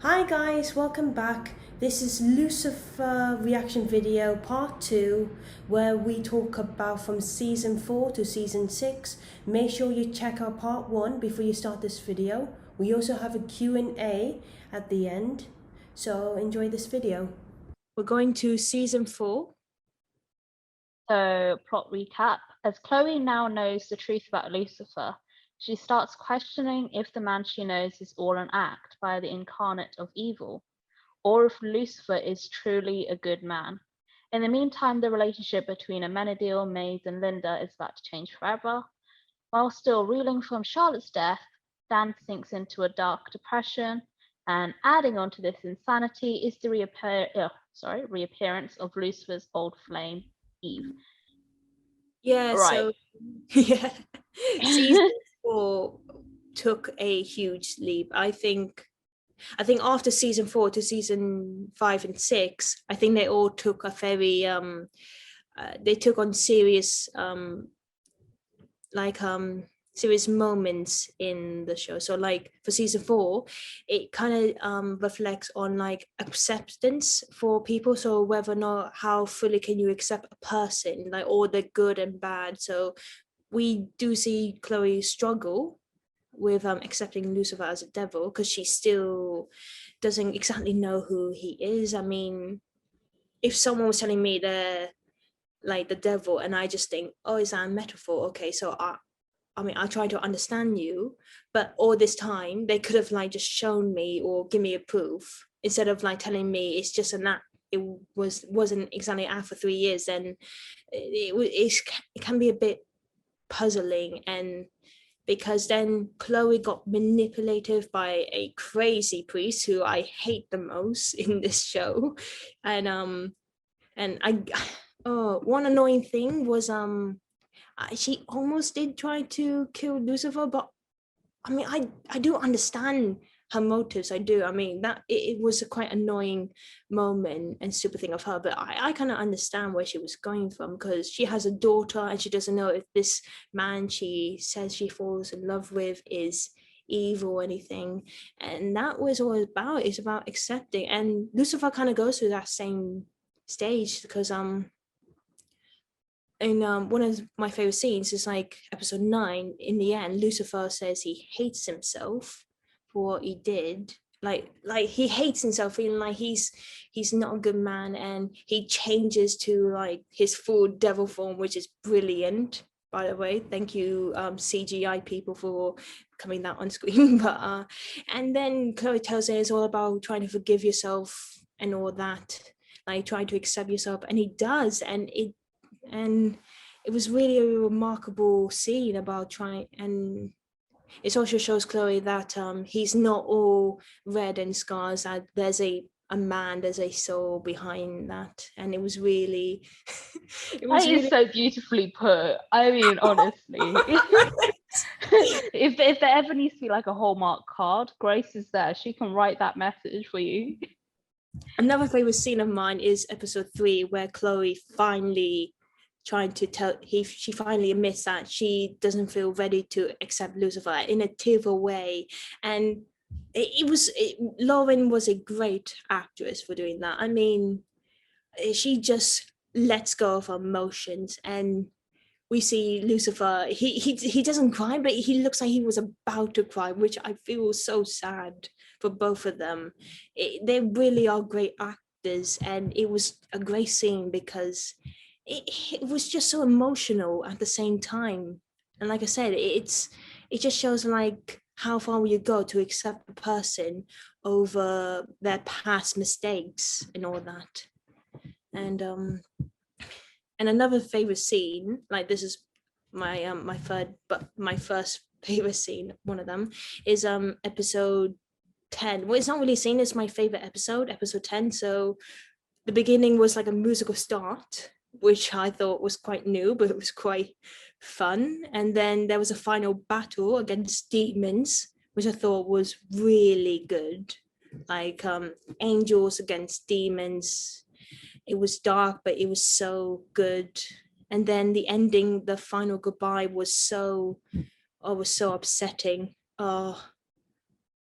Hi guys, welcome back. This is Lucifer reaction video part 2 where we talk about from season 4 to season 6. Make sure you check out part 1 before you start this video. We also have a Q&A at the end. So enjoy this video. We're going to season 4. So, plot recap. As Chloe now knows the truth about Lucifer, she starts questioning if the man she knows is all an act by the incarnate of evil, or if Lucifer is truly a good man. In the meantime, the relationship between Amenadiel, Maze, and Linda is about to change forever. While still reeling from Charlotte's death, Dan sinks into a dark depression, and adding on to this insanity is the reappearance of Lucifer's old flame, Eve. Yeah, Right. so yeah. Season 4 took a huge leap. I think after season 4 to season 5 and 6, I think they all took a very they took on serious like serious moments in the show. So like for season 4, it kind of reflects on like acceptance for people. So whether or not how fully can you accept a person, like all the good and bad. So we do see Chloe struggle with accepting Lucifer as a devil because she still doesn't exactly know who he is. I mean, if someone was telling me they're like the devil and I just think, oh, is that a metaphor? Okay, so I mean, I try to understand you, but all this time they could have like just shown me or give me a proof instead of like telling me it's just an act. It wasn't exactly out for 3 years. Then it can be a bit puzzling, and because then Chloe got manipulated by a crazy priest who I hate the most in this show. And I oh, one annoying thing was she almost did try to kill Lucifer, but I mean I do understand her motives. I do. I mean that it was a quite annoying moment and stupid thing of her, but I kind of understand where she was going from, because she has a daughter and she doesn't know if this man she says she falls in love with is evil or anything. And that was all about. It's about accepting, and Lucifer kind of goes through that same stage because in one of my favorite scenes is like episode 9. In the end, Lucifer says he hates himself for what he did. Like he hates himself, feeling like he's not a good man, and he changes to like his full devil form, which is brilliant, by the way. Thank you, CGI people, for coming that on screen. But and then Chloe tells him it's all about trying to forgive yourself and all that, like trying to accept yourself, and he does. And it was really a remarkable scene about trying. And it also shows Chloe that he's not all red and scars, that there's a man, there's a soul behind that. And it was really it That was is really so beautifully put. I mean, honestly. If there ever needs to be like a Hallmark card, Grace is there. She can write that message for you. Another favorite scene of mine is episode 3, where Chloe finally trying to tell she finally admits that she doesn't feel ready to accept Lucifer in a tearful way. And Lauren was a great actress for doing that. I mean, she just lets go of her emotions, and we see Lucifer. He doesn't cry, but he looks like he was about to cry, which I feel so sad for both of them. They really are great actors, and it was a great scene because it was just so emotional at the same time. And like I said, it just shows like how far will you go to accept a person over their past mistakes and all that. And another favorite scene, like this is my third, but my first favorite scene, one of them, is episode 10. Well, it's not really a scene, it's my favorite episode 10. So the beginning was like a musical start, which I thought was quite new, but it was quite fun. And then there was a final battle against demons, which I thought was really good. Like angels against demons. It was dark, but it was so good. And then the ending, the final goodbye was so, oh, was so upsetting. Oh,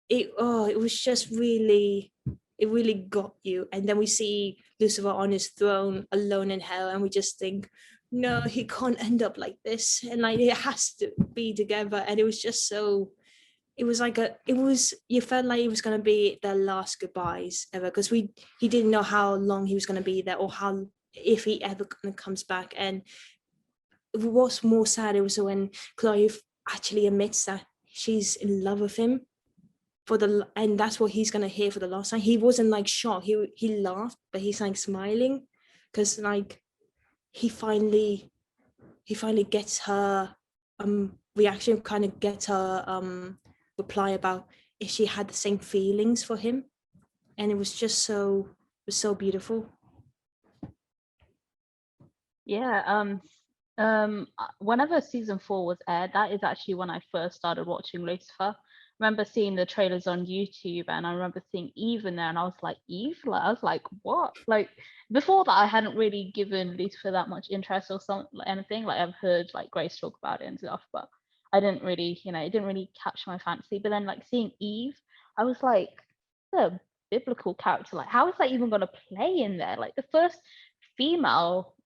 it was just really, it really got you. And then we see Lucifer on his throne alone in hell, and we just think, no, he can't end up like this, and like it has to be together. And it was just so, it was like you felt like it was going to be their last goodbyes ever, because he didn't know how long he was going to be there, or how, if he ever comes back. And what's more sad, it was when Chloe actually admits that she's in love with him, and that's what he's gonna hear for the last time. He wasn't like shocked. He laughed, but he's like smiling, because like he finally gets her reaction, kind of gets her reply about if she had the same feelings for him. And it was just so, it was so beautiful. Yeah. Whenever season 4 was aired, that is actually when I first started watching Lucifer. I remember seeing the trailers on YouTube, and I remember seeing Eve in there, and I was like, Eve? Like, I was like, what? Like, before that, I hadn't really given Lucifer that much interest or something, like anything. Like, I've heard like Grace talk about it and stuff, but I didn't really, it didn't really catch my fancy. But then, like, seeing Eve, I was like, the biblical character, like, how is that even going to play in there? Like, the first female.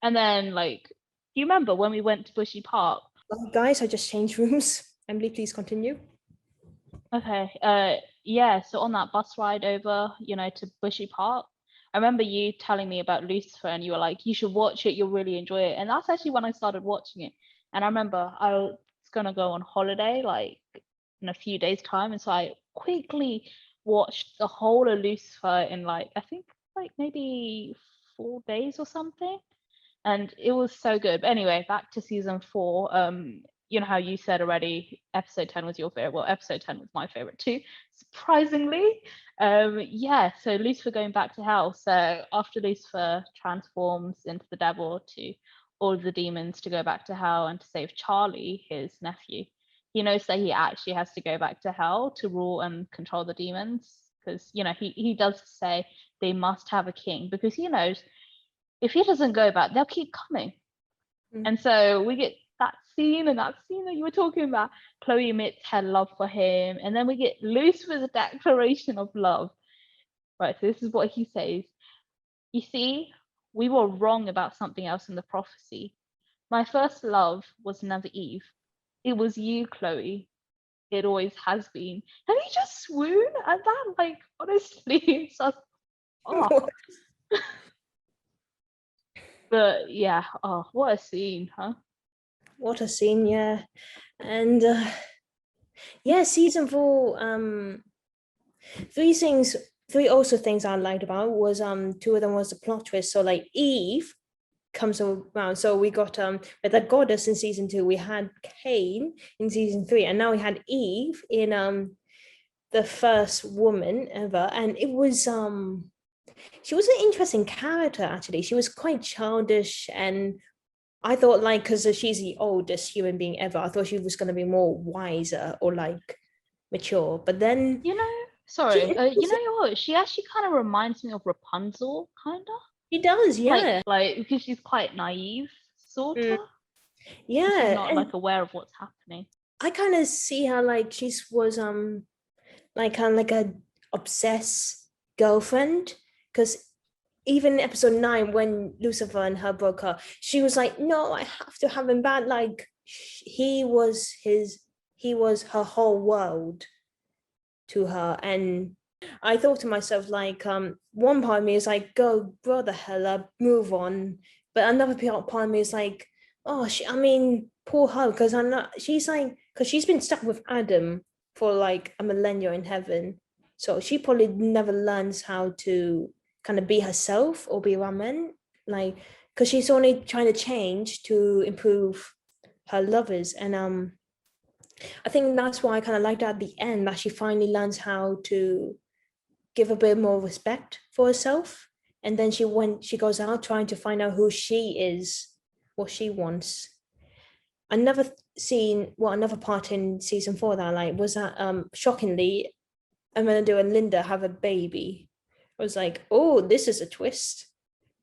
And then, like, do you remember when we went to Bushy Park? Guys, I just changed rooms. Emily, please continue. Okay. Yeah. So on that bus ride over, to Bushy Park, I remember you telling me about Lucifer, and you were like, "You should watch it. You'll really enjoy it." And that's actually when I started watching it. And I remember I was gonna go on holiday like in a few days' time, and so I quickly watched the whole of Lucifer in like, I think like maybe 4 days or something. And it was so good. But anyway, back to season 4. You know how you said already, episode 10 was your favorite. Well, episode 10 was my favorite too, surprisingly. Yeah, so Lucifer going back to hell. So after Lucifer transforms into the devil to all of the demons to go back to hell and to save Charlie, his nephew, he knows that he actually has to go back to hell to rule and control the demons. Because, he does say they must have a king, because he knows if he doesn't go back, they'll keep coming. And so we get that scene that you were talking about. Chloe admits her love for him, and then we get Lucifer's declaration of love. Right, so this is what he says. You see, we were wrong about something else in the prophecy. My first love was never Eve. It was you, Chloe. It always has been. And he just swooned at that, like, honestly, it's just, oh. But yeah, oh, what a scene, huh? What a scene, yeah. And yeah, season 4, three also things I liked about was two of them was the plot twist. So like Eve comes around. So we got with the goddess in season 2, we had Cain in season 3, and now we had Eve in the first woman ever. And it was she was an interesting character, actually. She was quite childish, and I thought, like, because she's the oldest human being ever, I thought she was going to be more wiser or like mature. But then, sorry, you know what? She actually kind of reminds me of Rapunzel, kind of. She does, yeah. Like because she's quite naive, sort of. Yeah, she's not like aware of what's happening. I kind of see her like she was like kind of like a obsessed girlfriend, because even in episode 9 when Lucifer and her broke up, she was like, no, I have to have him back. Like he was her whole world to her. And I thought to myself, like, one part of me is like, go grow the hell up, move on. But another part of me is like, oh, poor her, because she's like, because she's been stuck with Adam for like a millennia in heaven. So she probably never learns how to kind of be herself or be around men, like, because she's only trying to change to improve her lovers. And I think that's why I kind of liked at the end that she finally learns how to give a bit more respect for herself. And then she goes out trying to find out who she is, what she wants. Another part in season 4 that I like was that shockingly, Amenadu and Linda have a baby. I was like, oh, this is a twist.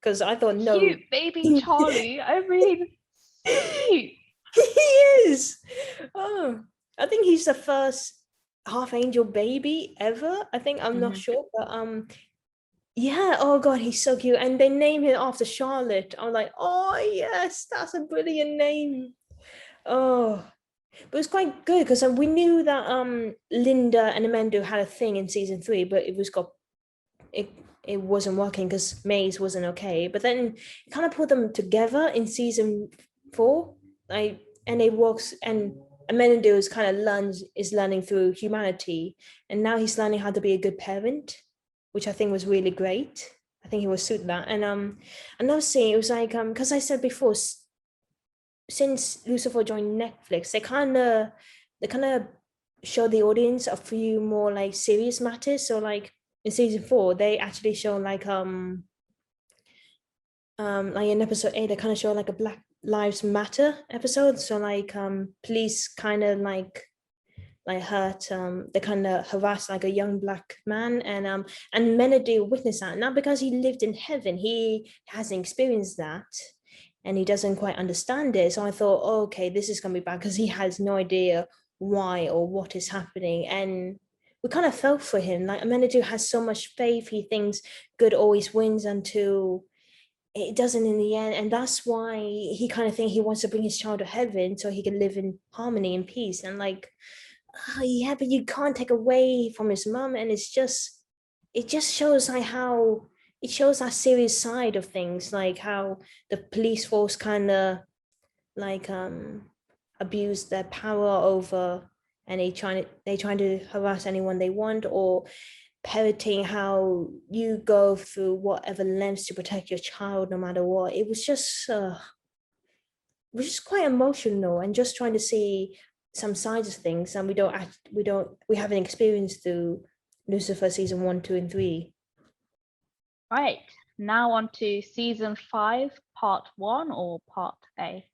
Because I thought, no. Cute baby Charlie. I mean, cute. He is. Oh, I think he's the first half angel baby ever. I think, I'm not Mhm. sure, but yeah, oh god, he's so cute. And they name him after Charlotte. I'm like, oh yes, that's a brilliant name. Oh, but it's quite good because we knew that Linda and Amanda had a thing in season 3, but it it wasn't working because Maze wasn't okay. But then it kind of put them together in season 4. Like, and it works. And Amanda is learning through humanity, and now he's learning how to be a good parent, which I think was really great. I think he will suit that. And another thing, it was like, because I said before, since Lucifer joined Netflix, they kind of show the audience a few more like serious matters. So like in season 4, they actually show like in episode 8, they kind of show like a Black Lives Matter episode. So like police kind of like hurt they kind of harass like a young black man, and Menadu witnessed that, not because he lived in heaven, he hasn't experienced that, and he doesn't quite understand it. So I thought, oh, okay, this is going to be bad because he has no idea why or what is happening. And we kind of felt for him. Like Menadu has so much faith, he thinks good always wins until it doesn't in the end. And that's why he kind of think he wants to bring his child to heaven so he can live in harmony and peace. And like, oh, yeah, but you can't take away from his mom. And it just shows like how it shows that serious side of things, like how the police force kind of like abuse their power over, and they trying to harass anyone they want, or parroting how you go through whatever lengths to protect your child no matter what. It was just quite emotional, and just trying to see some sides of things, and we haven't experienced through Lucifer season 1, 2, and 3. Right, now on to season 5, part 1 or part A.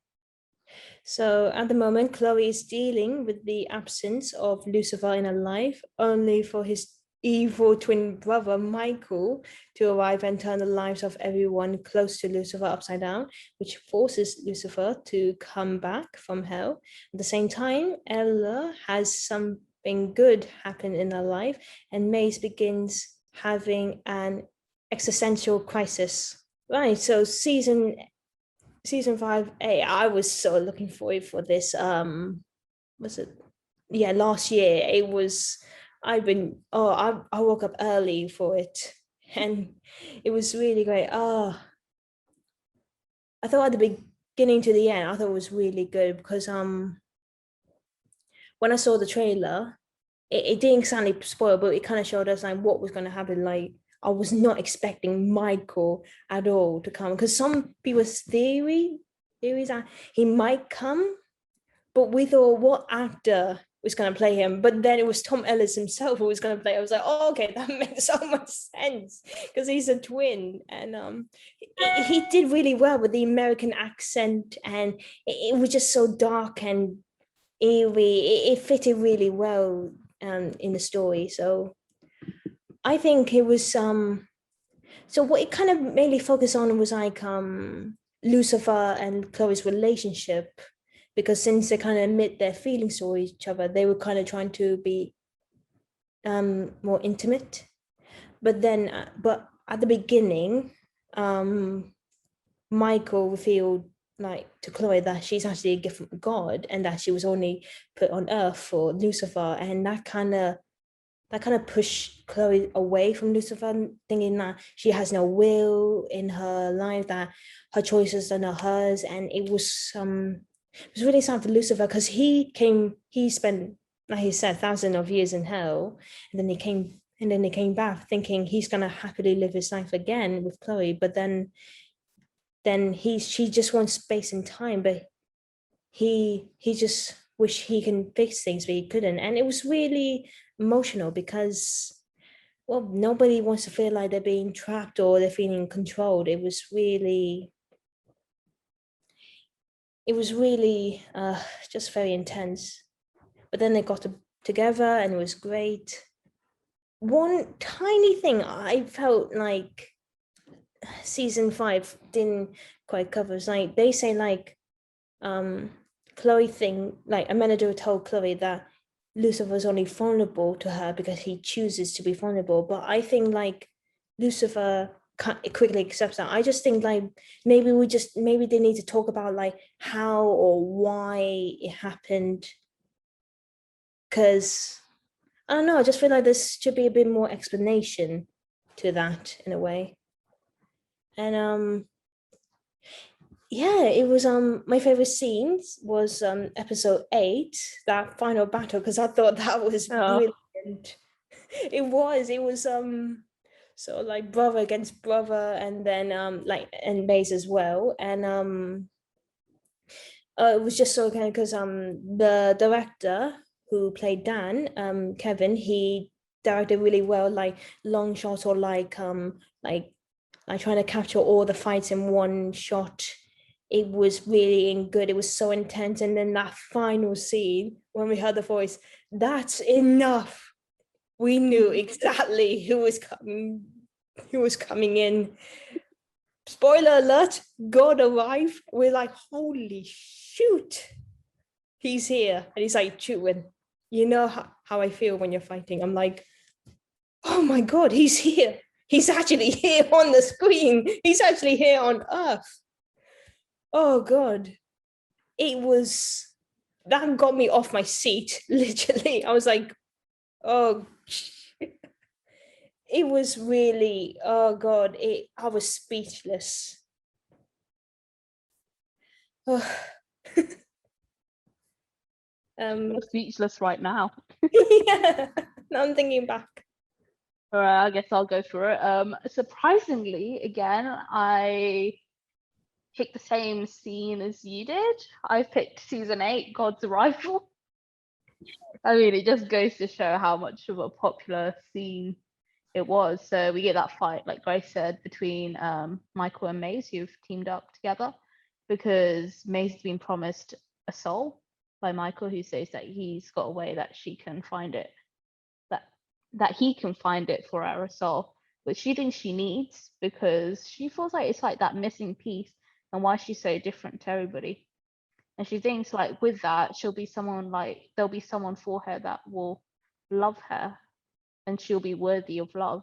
So at the moment, Chloe is dealing with the absence of Lucifer in her life, only for his evil twin brother Michael to arrive and turn the lives of everyone close to Lucifer upside down, which forces Lucifer to come back from hell. At the same time, Ella has something good happen in her life, and Maze begins having an existential crisis. Right, so season 5A, I was so looking forward for this. Was it? Yeah, last year it was. I woke up early for it, and it was really great. Oh, I thought at the beginning to the end, I thought it was really good because when I saw the trailer, it didn't exactly spoil, but it kind of showed us like what was going to happen. Like, I was not expecting Michael at all to come, because some people's theories are he might come, but we thought what actor was going to play him. But then it was Tom Ellis himself who was going to play. I was like, oh, okay, that makes so much sense because he's a twin, and he did really well with the American accent, and it was just so dark and eerie. It fitted really well in the story. So I think it was so what it kind of mainly focused on was like Lucifer and Chloe's relationship, because since they kind of admit their feelings for each other, they were kind of trying to be more intimate. But at the beginning, um Michael revealed like to Chloe that she's actually a gift from God, and that she was only put on earth for Lucifer, and that kind of pushed Chloe away from Lucifer, thinking that she has no will in her life, that her choices are not hers. And it was really sad for Lucifer, because he spent, like he said, thousands of years in hell, and then he came back thinking he's gonna happily live his life again with Chloe. But then she just wants space and time, but he just wish he can fix things, but he couldn't. And it was really emotional because, well, nobody wants to feel like they're being trapped or they're feeling controlled. It was really just very intense. But then they got together and it was great. One tiny thing I felt like season 5 didn't quite cover is like they say like Chloe thing, like Amenadu told Chloe that Lucifer's only vulnerable to her because he chooses to be vulnerable. But I think like Lucifer quickly accepts that. I just think like maybe they need to talk about like how or why it happened. Because I don't know, I just feel like there should be a bit more explanation to that in a way. And yeah, it was my favorite scenes was episode 8, that final battle, because I thought that was brilliant. It was so like brother against brother, and then like and Maze as well. And it was just so kind of because the director who played Dan, Kevin, he directed really well, like long shots, or like trying to capture all the fights in one shot. It was really good. It was so intense. And then that final scene when we heard the voice, that's enough. We knew exactly who was coming in. Spoiler alert, God arrived. We're like, holy shoot, he's here. And he's like chewing. You know how I feel when you're fighting. I'm like, oh my God, he's here. He's actually here on the screen. He's actually here on Earth. Oh God. That got me off my seat, literally. I was like, oh, it was really, oh God, I was speechless. Oh. I'm speechless right now. Yeah, now I'm thinking back. All right, I guess I'll go through it. Surprisingly, again, I picked the same scene as you did. I picked season 8, God's Arrival. I mean, it just goes to show how much of a popular scene it was. So we get that fight, like Grace said, between Michael and Maze, who've teamed up together, because Maze has been promised a soul by Michael, who says that he's got a way that she can find it, that he can find it for her soul, which she thinks she needs because she feels like it's like that missing piece, and why she's so different to everybody. And she thinks like with that she'll be someone, like there'll be someone for her that will love her and she'll be worthy of love.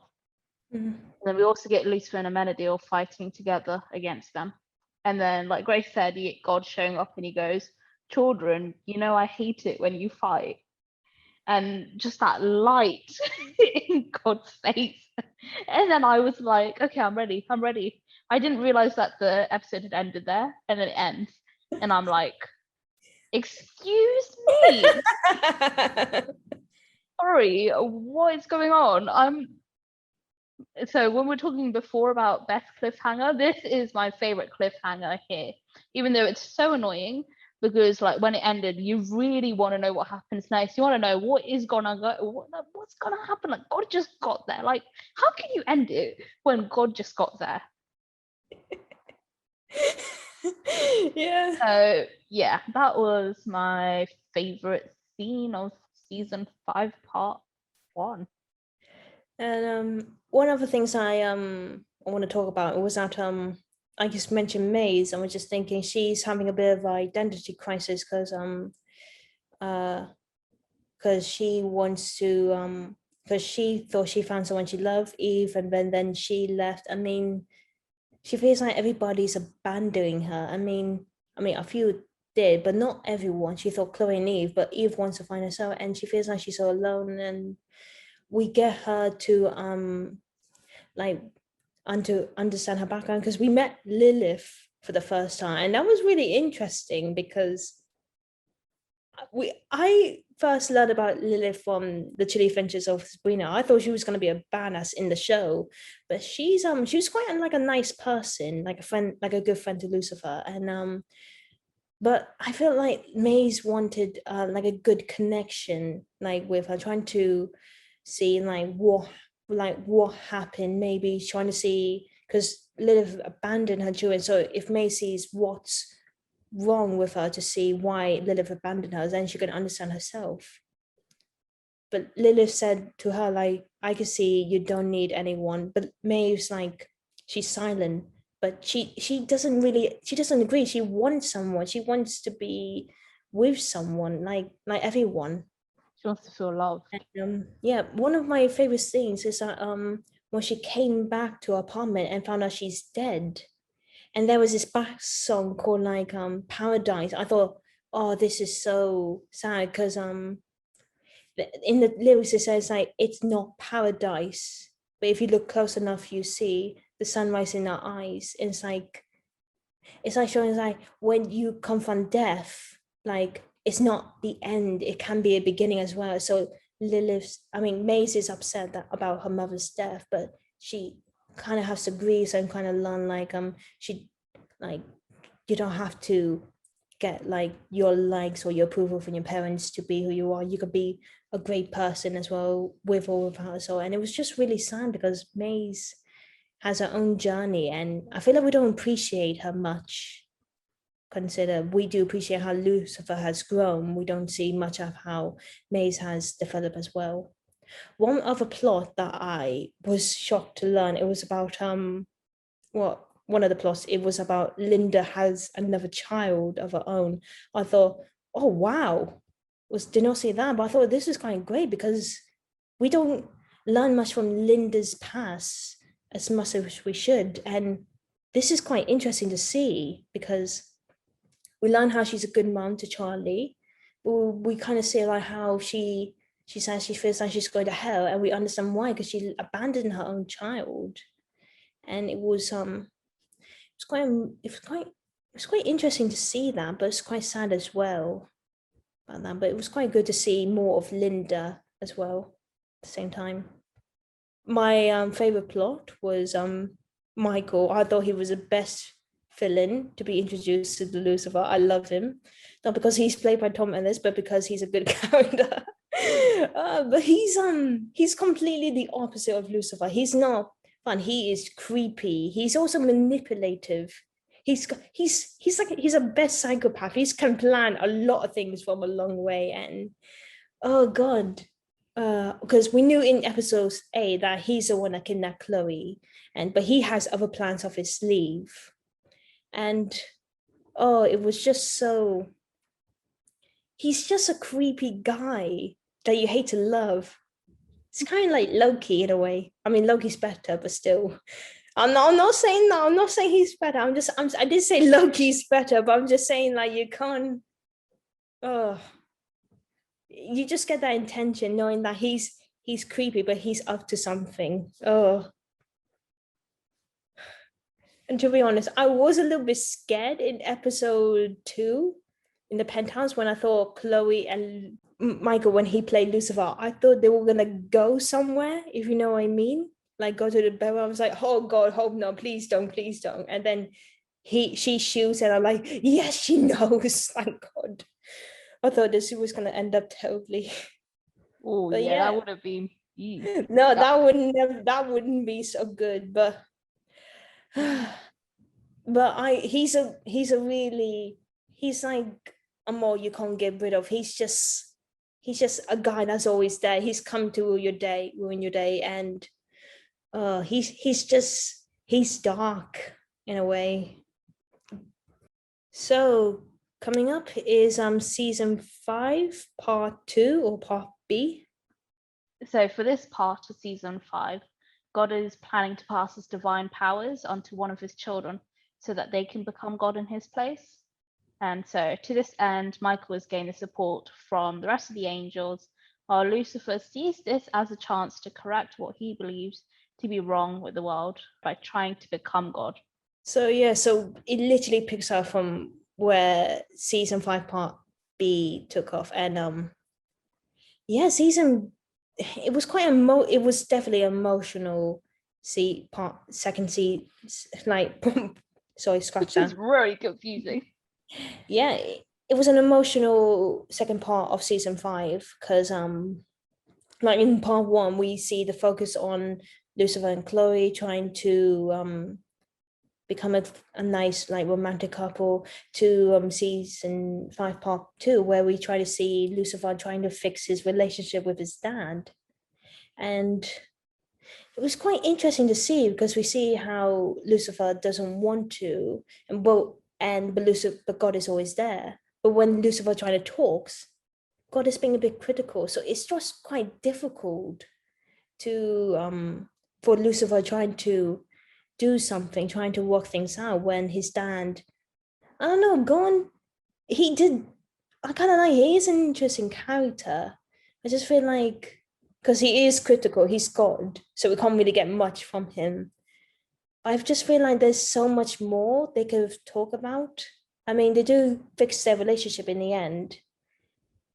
And then we also get Lucifer and Amenadiel fighting together against them. And then, like Grace said, you get God showing up and he goes, children, you know I hate it when you fight. And just that light in God's face. And then I was like, okay, I'm ready. I didn't realize that the episode had ended there, and then it ends. And I'm like, excuse me? Sorry, what is going on? So when we're talking before about best cliffhanger, this is my favorite cliffhanger here, even though it's so annoying, because like when it ended, you really want to know what happens next. You want to know what's gonna happen. Like God just got there. Like how can you end it when God just got there? Yeah. So yeah, that was my favorite scene of season 5, part 1. And one of the things I want to talk about was that I just mentioned Maze. I was just thinking she's having a bit of identity crisis because she wants to because she thought she found someone she loved, Eve, and then she left. I mean, she feels like everybody's abandoning her. I mean a few did, but not everyone. She thought Chloe and Eve, but Eve wants to find herself, and she feels like she's so alone. And we get her to like to understand her background, because we met Lilith for the first time, and that was really interesting because I first learned about Lilith from the Chilly Adventures of Sabrina. I thought she was going to be a badass in the show, but she was quite like a nice person, like a friend, like a good friend to Lucifer. And but I felt like Maze wanted like a good connection, like with her, trying to see what happened. Maybe trying to see, because Lilith abandoned her children. So if Maze sees what's wrong with her, to see why Lilith abandoned her, then she can understand herself. But Lilith said to her, like, I can see you don't need anyone. But Maeve's like, she's silent, but she doesn't agree. She wants someone. She wants to be with someone, like everyone. She wants to feel loved. Yeah, one of my favorite scenes is that when she came back to her apartment and found out she's dead, and there was this back song called like Paradise. I thought, oh, this is so sad because in the lyrics it says like it's not paradise, but if you look close enough, you see the sunrise in her eyes. And it's like showing like when you confront death, like it's not the end, it can be a beginning as well. So Maze is upset about her mother's death, but she kind of has to grieve and kind of learn like she like you don't have to get like your likes or your approval from your parents to be who you are. You could be a great person as well with or without her soul. And it was just really sad because Maze has her own journey, and I feel like we don't appreciate her much. Consider we do appreciate how Lucifer has grown. We don't see much of how Maze has developed as well. One other plot that I was shocked to learn, it was about what one of the plots, it was about Linda has another child of her own. I thought, oh wow, did not see that, but I thought this is kind of great because we don't learn much from Linda's past as much as we should, and this is quite interesting to see because we learn how she's a good mom to Charlie. We kind of see like how she says she feels like she's going to hell, and we understand why because she abandoned her own child, and it's quite interesting to see that, but it's quite sad as well about that. But it was quite good to see more of Linda as well at the same time. My favorite plot was Michael. I thought he was the best villain to be introduced to the Lucifer. I love him, not because he's played by Tom Ellis, but because he's a good character. But he's completely the opposite of Lucifer. He's not fun. He is creepy. He's also manipulative. He's a best psychopath. He can plan a lot of things from a long way. And oh god, because we knew in episode 8 that he's the one that kidnapped Chloe, but he has other plans of his sleeve. And oh, it was just so, he's just a creepy guy that you hate to love. It's kind of like Loki in a way. I mean, Loki's better, but still. I'm not saying no. I'm not saying he's better. I did say Loki's better, but I'm just saying like you can't. Oh, you just get that intention knowing that he's creepy, but he's up to something. Oh, and to be honest, I was a little bit scared in episode 2 in the penthouse when I thought Chloe and Michael, when he played Lucifer, I thought they were gonna go somewhere, if you know what I mean, like go to the bell. I was like, oh god, hope no, please don't, please don't. And then she shoots and I'm like, yes, she knows. Thank god. I thought this was gonna end up terribly. Oh yeah, that would have been no, that wouldn't be so good, but he's like a more you can't get rid of. He's just a guy that's always there. He's come to ruin your day, and he's dark in a way. So coming up is season 5, part 2 or part B. So for this part of season 5, God is planning to pass his divine powers onto one of his children so that they can become God in his place. And so to this end, Michael has gained the support from the rest of the angels, while Lucifer sees this as a chance to correct what he believes to be wrong with the world by trying to become God. So yeah, so it literally picks up from where season 5 part B took off. And yeah, it was it was definitely emotional. Second season, like sorry, scratch that. It's really confusing. Yeah, it was an emotional second part of season 5 because like in part 1 we see the focus on Lucifer and Chloe trying to become a nice like romantic couple, to season 5 part 2 where we try to see Lucifer trying to fix his relationship with his dad. And it was quite interesting to see because we see how Lucifer doesn't want to, but God is always there. But when Lucifer trying to talks, God is being a bit critical. So it's just quite difficult to for Lucifer trying to do something, trying to work things out when his dad, I don't know, gone. He did. I kind of like. He is an interesting character. I just feel like because he is critical, he's God, so we can't really get much from him. I just feel like there's so much more they could talk about. I mean, they do fix their relationship in the end.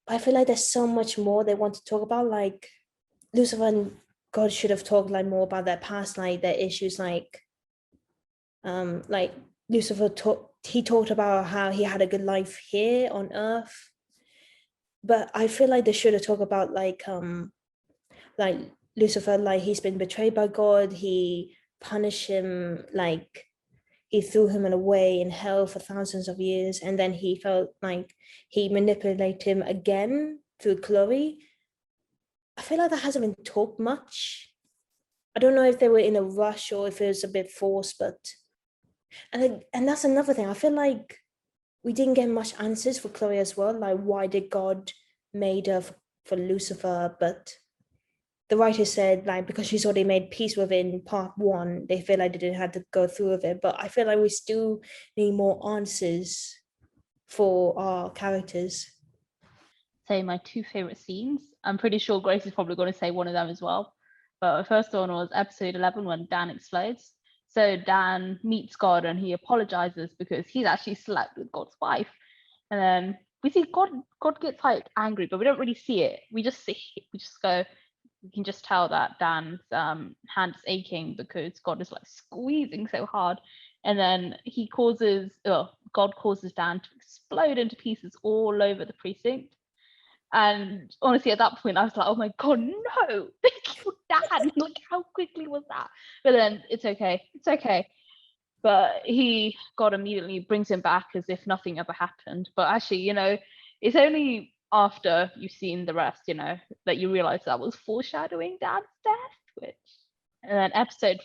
But I feel like there's so much more they want to talk about. Like Lucifer and God should have talked like more about their past, like their issues, like Lucifer talked about how he had a good life here on Earth, but I feel like they should have talked about like Lucifer, like he's been betrayed by God, he punished him, like he threw him away in hell for thousands of years, and then he felt like he manipulated him again through Chloe. I feel like that hasn't been talked much. I don't know if they were in a rush or if it was a bit forced, but and that's another thing. I feel like we didn't get much answers for Chloe as well. Like, why did God made her for Lucifer? But the writer said, like, because she's already made peace with it in part one, they feel like they didn't have to go through with it. But I feel like we still need more answers for our characters. Say my two favorite scenes. I'm pretty sure Grace is probably going to say one of them as well. But the first one was episode 11 when Dan explodes. So Dan meets God and he apologizes because he's actually slept with God's wife. And then we see God gets like angry, but we don't really see it. We just go, we can just tell that Dan's hand is aching because God is like squeezing so hard. And then God causes Dan to explode into pieces all over the precinct. And honestly, at that point, I was like, oh my God, no, they killed Dan. Like, how quickly was that? But then it's okay. It's okay. But God immediately brings him back as if nothing ever happened. But actually, it's only after you've seen the rest, that you realize that was foreshadowing Dan's death, which. And then episode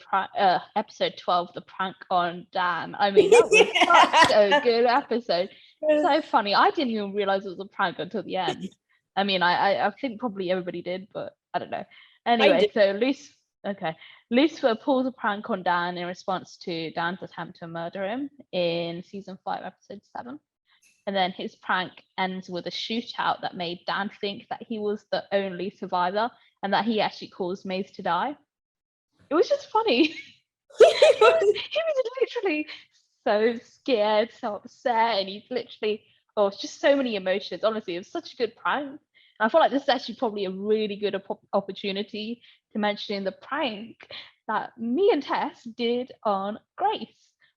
12, the prank on Dan. I mean, that was such a good episode. So funny. I didn't even realize it was a prank until the end. I mean, I think probably everybody did, but I don't know. Anyway, so Lucifer pulls a prank on Dan in response to Dan's attempt to murder him in season 5, episode 7. And then his prank ends with a shootout that made Dan think that he was the only survivor and that he actually caused Maze to die. It was just funny. he was literally so scared, so upset, and he's literally, it's just so many emotions. Honestly, it was such a good prank. And I feel like this is actually probably a really good opportunity to mention the prank that me and Tess did on Grace,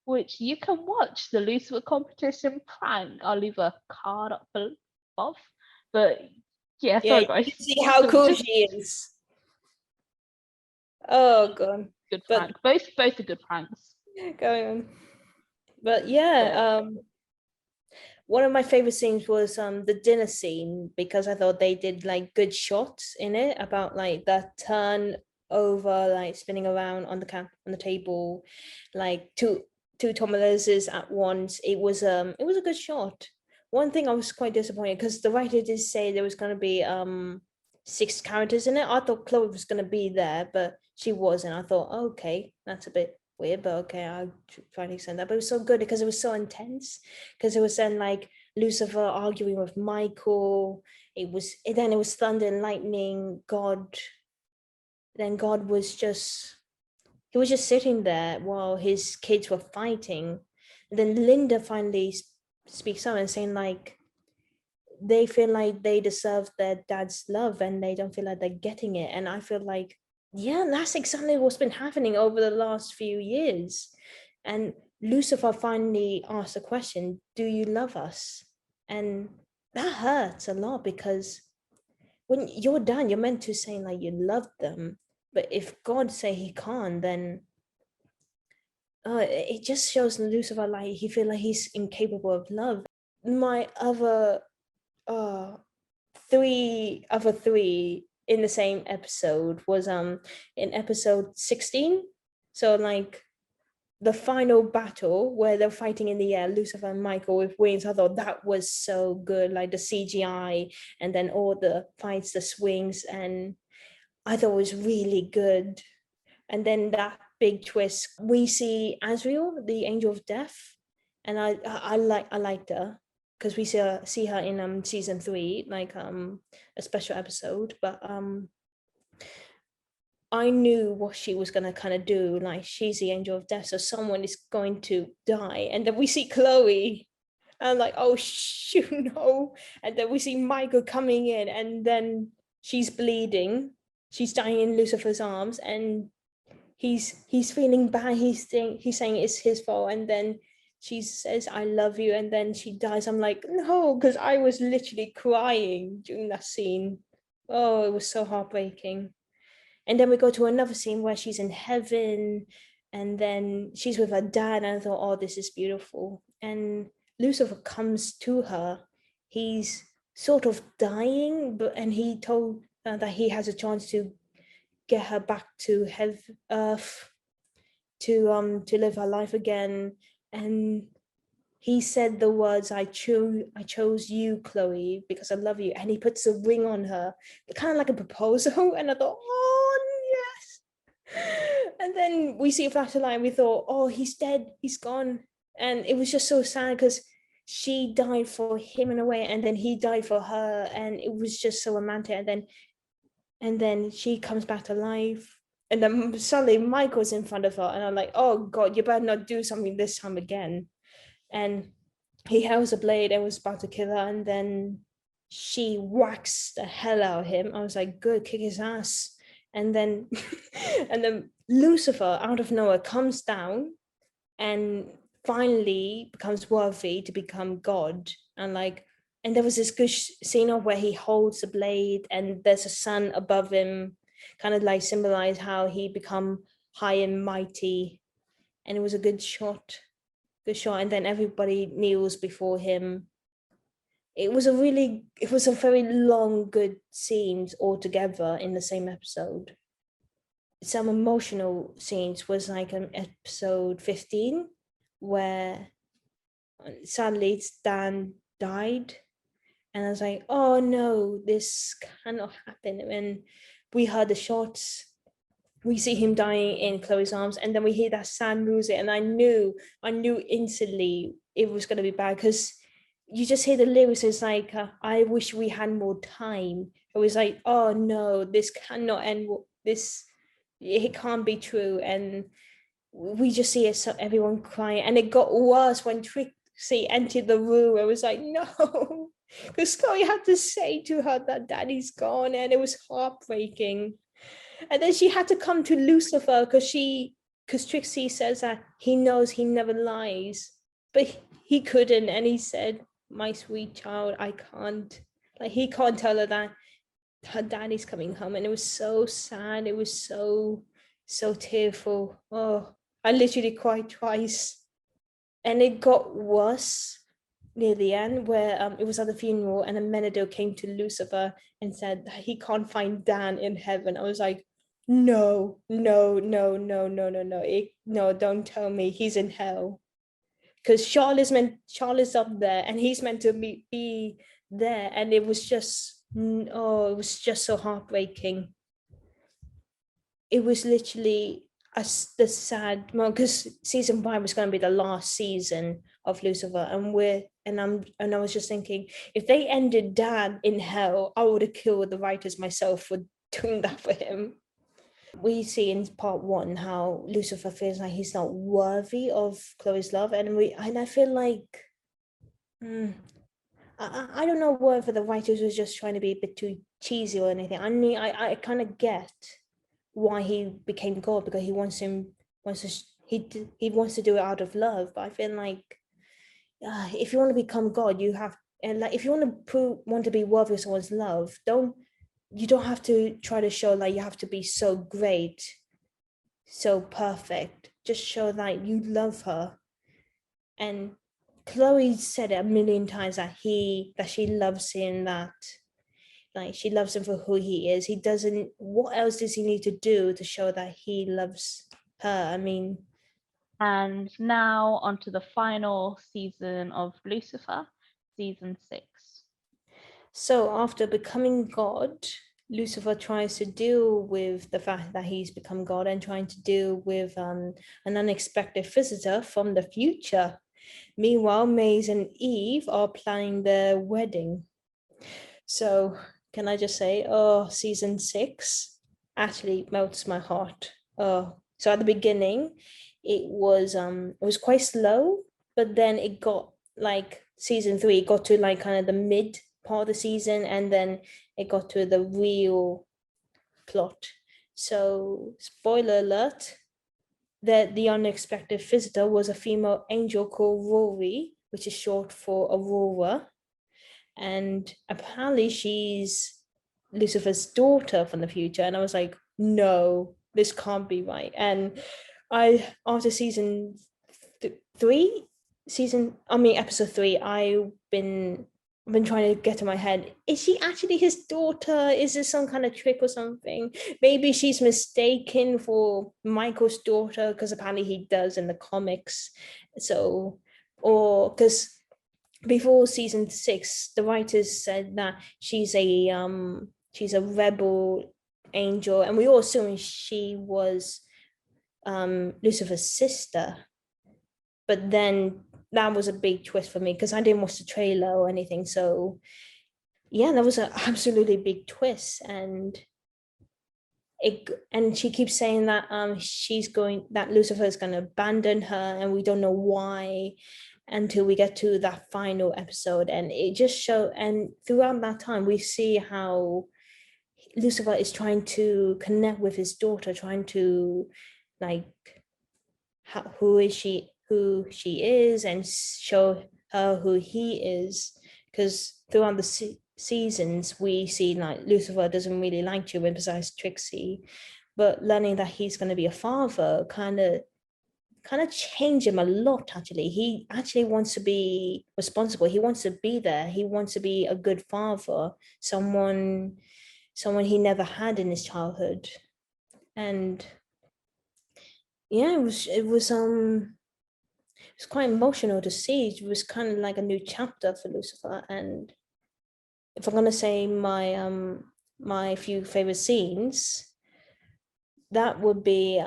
which you can watch the Lucifer competition prank. I'll leave a card up above. But yeah, sorry, Grace. You see how cool she is. Oh God. Good prank. Both are good pranks. Going on. But yeah, one of my favorite scenes was the dinner scene because I thought they did like good shots in it about like that turn over, like spinning around on the table, like two Tomaleses at once. It was a good shot. One thing I was quite disappointed because the writer did say there was going to be 6 characters in it. I thought Chloe was going to be there, but she wasn't. I thought, okay, that's a bit weird, but okay, I'll try to extend that. But it was so good because it was so intense. Because it was then like Lucifer arguing with Michael. It was thunder and lightning. God. Then God was just sitting there while his kids were fighting. And then Linda finally speaks up and saying like they feel like they deserve their dad's love and they don't feel like they're getting it. And I feel like, yeah, that's exactly what's been happening over the last few years. And Lucifer finally asked the question, do you love us? And that hurts a lot because when you're done, you're meant to say like you love them. But if God say he can't, then it just shows Lucifer like he feel like he's incapable of love. My other three in the same episode was in episode 16. So like the final battle where they're fighting in the air, Lucifer and Michael with wings, I thought that was so good, like the CGI and then all the fights, the swings, and I thought it was really good. And then that big twist, we see Azrael, the angel of death, and I liked her because we see her in season 3, like a special episode, but I knew what she was gonna kind of do. Like, she's the angel of death, so someone is going to die. And then we see Chloe, and I'm like, oh shoot, no. And then we see Michael coming in, and then she's bleeding. She's dying in Lucifer's arms, and he's feeling bad. He's saying it's his fault, and then she says, "I love you," and then she dies. I'm like, no, because I was literally crying during that scene. Oh, it was so heartbreaking. And then we go to another scene where she's in heaven, and then she's with her dad, and I thought, oh, this is beautiful. And Lucifer comes to her. He's sort of dying, and he told that he has a chance to get her back to earth, to live her life again. And he said the words, I chose you, Chloe, because I love you. And he puts a ring on her, kind of like a proposal. And I thought, oh, yes. And then we see a flash of light, and we thought, oh, he's dead, he's gone. And it was just so sad because she died for him in a way, and then he died for her. And it was just so romantic. And then she comes back to life. And then suddenly Michael's in front of her. And I'm like, oh, God, you better not do something this time again. And he holds a blade and was about to kill her, and then she whacks the hell out of him. I was like, good, kick his ass. And then and then Lucifer out of nowhere comes down and finally becomes worthy to become God. And there was this good scene of where he holds the blade and there's a sun above him, kind of like symbolize how he become high and mighty. And it was a good shot. And then everybody kneels before him. It was a very long, good scenes all together in the same episode. Some emotional scenes was like an episode 15 where sadly Dan died, and I was like, oh no, this cannot happen. And we heard the shots, we see him dying in Chloe's arms, and then we hear that sad music, and I knew instantly it was going to be bad, because you just hear the lyrics. It's like, I wish we had more time. It was like, oh no, this cannot end. It can't be true. And we just see it, so everyone crying, and it got worse when Trixie entered the room. It was like, no, because Chloe had to say to her that Daddy's gone, and it was heartbreaking. And then she had to come to Lucifer because Trixie says that he knows he never lies, but he couldn't. And he said, my sweet child, I can't. Like, he can't tell her that her daddy's coming home. And it was so sad. It was so tearful. Oh, I literally cried twice. And it got worse near the end, where it was at the funeral, and a Menador came to Lucifer and said that he can't find Dan in heaven. I was like, no, don't tell me he's in hell, because Charlotte's up there and he's meant to be there. And it was just so heartbreaking. It was literally the sad moment, because season 5 was going to be the last season of Lucifer, and I was just thinking, if they ended Dan in hell, I would have killed the writers myself for doing that for him. We see in part 1 how Lucifer feels like he's not worthy of Chloe's love, and I feel like I don't know whether the writers was just trying to be a bit too cheesy or anything. I mean, I kind of get why he became God, because he wants to do it out of love. But I feel like if you want to become God, you have, and like, if you want to be worthy of someone's love, you don't have to try to show like you have to be so great, so perfect. Just show that you love her. And Chloe said it a million times that she loves him, that like she loves him for who he is. What else does he need to do to show that he loves her? I mean, And now onto the final season of Lucifer, season 6. So after becoming God, Lucifer tries to deal with the fact that he's become God and trying to deal with an unexpected visitor from the future. Meanwhile, Maze and Eve are planning their wedding. So can I just say, oh, season 6 actually melts my heart. Oh, so at the beginning, it was quite slow, but then it got like season 3, it got to like kind of the mid part of the season, and then it got to the real plot. So spoiler alert, that the unexpected visitor was a female angel called Rory, which is short for Aurora, and apparently she's Lucifer's daughter from the future. And I was like, no, this can't be right. And after season 3, episode 3, I've been trying to get to my head, is she actually his daughter? Is this some kind of trick or something? Maybe she's mistaken for Michael's daughter, because apparently he does in the comics. So, or because before season 6, the writers said that she's a rebel angel, and we all assumed she was Lucifer's sister. But then that was a big twist for me because I didn't watch the trailer or anything. So yeah, that was an absolutely big twist, and she keeps saying that that Lucifer is going to abandon her, and we don't know why until we get to that final episode. And it just showed, and throughout that time we see how Lucifer is trying to connect with his daughter, trying to like who she is, and show her who he is, because throughout the seasons we see like Lucifer doesn't really like children besides Trixie, but learning that he's going to be a father kind of changed him a lot. Actually, he actually wants to be responsible, he wants to be there, he wants to be a good father, someone he never had in his childhood. And yeah, it was quite emotional to see. It was kind of like a new chapter for Lucifer. And if I'm gonna say my few favorite scenes, that would be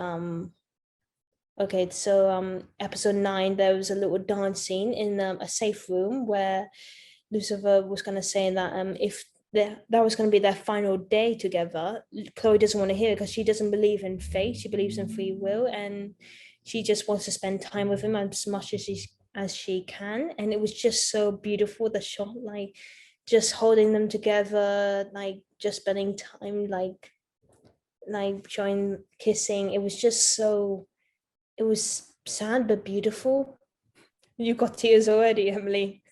okay. So episode 9, there was a little dance scene in a safe room where Lucifer was gonna say that if that was going to be their final day together, Chloe doesn't want to hear it because she doesn't believe in fate. She believes in free will, and she just wants to spend time with him as much as she can. And it was just so beautiful, the shot, like just holding them together, like just spending time, like showing kissing. It was just so, it was sad but beautiful. You got tears already, Emily.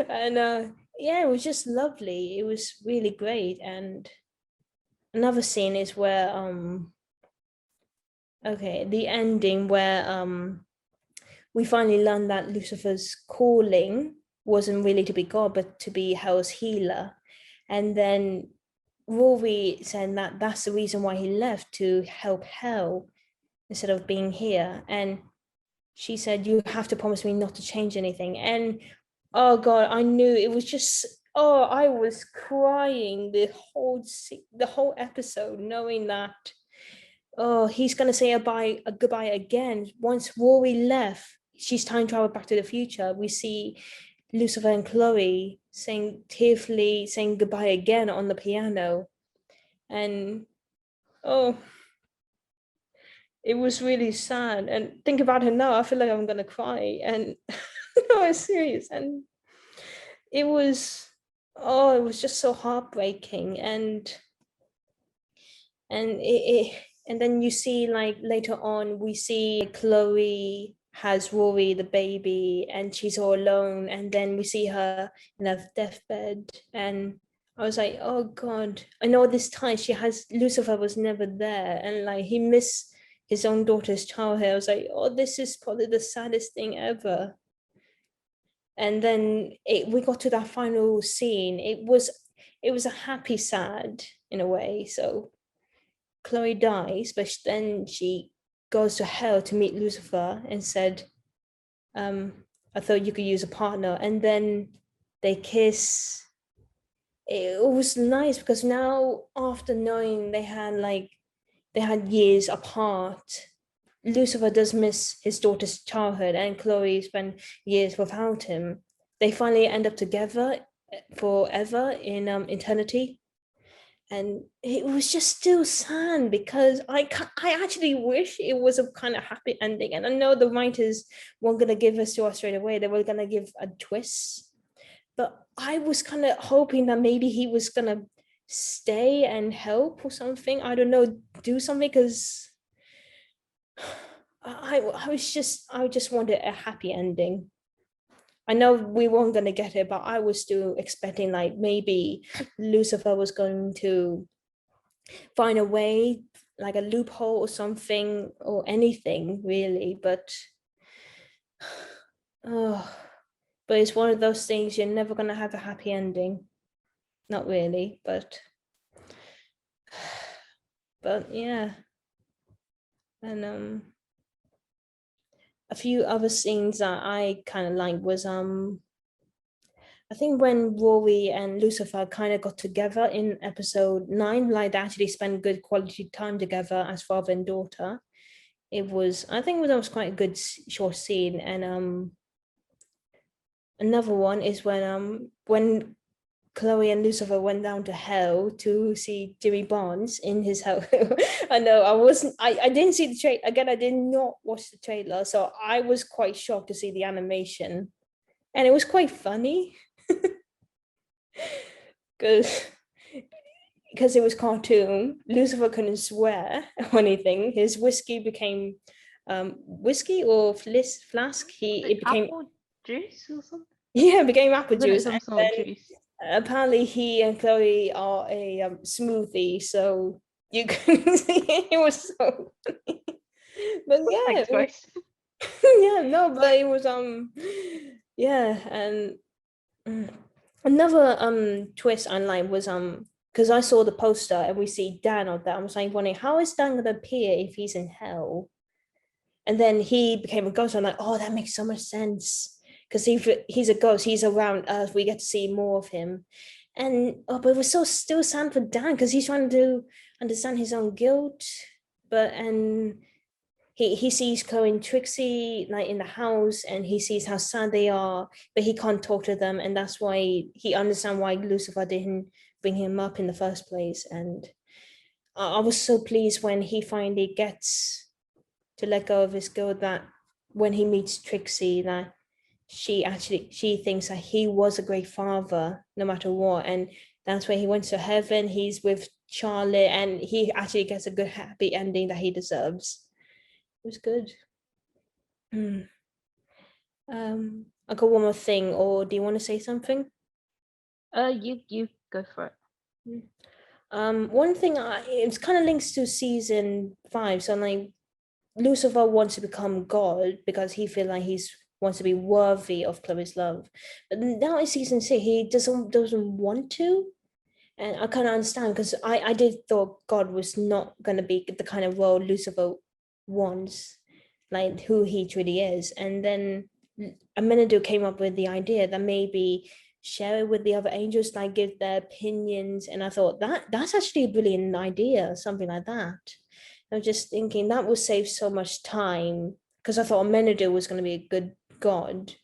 And yeah, it was just lovely. It was really great. And another scene is where okay, the ending where we finally learned that Lucifer's calling wasn't really to be God, but to be Hell's healer. And then Rory said that that's the reason why he left, to help Hell instead of being here. And she said, you have to promise me not to change anything. And oh God, I knew it was just, oh, I was crying the whole episode, knowing that, oh, he's gonna say a goodbye again. Once Rory left, she's time traveled back to the future. We see Lucifer and Chloe tearfully saying goodbye again on the piano. And oh, it was really sad. And think about it now, I feel like I'm gonna cry. And no, I'm serious. And it was, oh, it was just so heartbreaking. And then you see, like, later on we see Chloe has Rory the baby and she's all alone, and then we see her in her deathbed, and I was like, oh God, I know this time Lucifer was never there, and like he missed his own daughter's childhood. I was like, oh, this is probably the saddest thing ever. And then we got to that final scene. It was a happy sad in a way. So Chloe dies, but then she goes to hell to meet Lucifer and said, I thought you could use a partner. And then they kiss. It was nice because now, after knowing they had years apart, Lucifer does miss his daughter's childhood, and Chloe spent years without him. They finally end up together forever in eternity, and it was just still sad because I actually wish it was a kind of happy ending. And I know the writers weren't gonna give us to us straight away; they were gonna give a twist. But I was kind of hoping that maybe he was gonna stay and help or something. I don't know, do something, because I just wanted a happy ending. I know we weren't gonna get it, but I was still expecting like maybe Lucifer was going to find a way, like a loophole or something, or anything really. But oh, but it's one of those things, you're never gonna have a happy ending. Not really, but yeah. And a few other scenes that I kind of like was I think when Rory and Lucifer kind of got together in episode 9, like they actually spent good quality time together as father and daughter. I think that was quite a good short scene. And another one is when Chloe and Lucifer went down to hell to see Jimmy Barnes in his hell. I know I didn't see the trailer. Again, I did not watch the trailer, so I was quite shocked to see the animation. And it was quite funny. Because it was cartoon. Lucifer couldn't swear or anything. His whiskey became whiskey or flask. It became apple juice or something. Yeah, it became apple juice. Some sort of juice. Apparently, he and Chloe are a smoothie, so you couldn't see it. It was so funny. But yeah, Thanks, yeah, no, but it was yeah. And another twist online was because I saw the poster and we see Dan on that. I was like wondering, how is Dan gonna appear if he's in hell? And then he became a ghost. I'm like, oh, that makes so much sense. Because he's a ghost, he's around Earth, we get to see more of him. And but it was so still sad for Dan because he's trying to understand his own guilt. But he sees Chloe and Trixie like in the house, and he sees how sad they are, but he can't talk to them, and that's why he understands why Lucifer didn't bring him up in the first place. And I was so pleased when he finally gets to let go of his guilt, that when he meets Trixie, that she thinks that he was a great father no matter what. And that's why he went to heaven, he's with Charlotte, and he actually gets a good happy ending that he deserves. It was good. I got one more thing, or do you want to say something? You go for it. One thing, it's kind of links to season 5. So like Lucifer wants to become God because he feels like he's wants to be worthy of Chloe's love. But now in season 6, he doesn't want to. And I kind of understand, because I did thought God was not going to be the kind of role Lucifer wants, like who he truly is. And then Amenadu came up with the idea that maybe share it with the other angels, like give their opinions. And I thought that's actually a brilliant idea, something like that. I was just thinking that would save so much time, because I thought Amenadu was going to be a good god.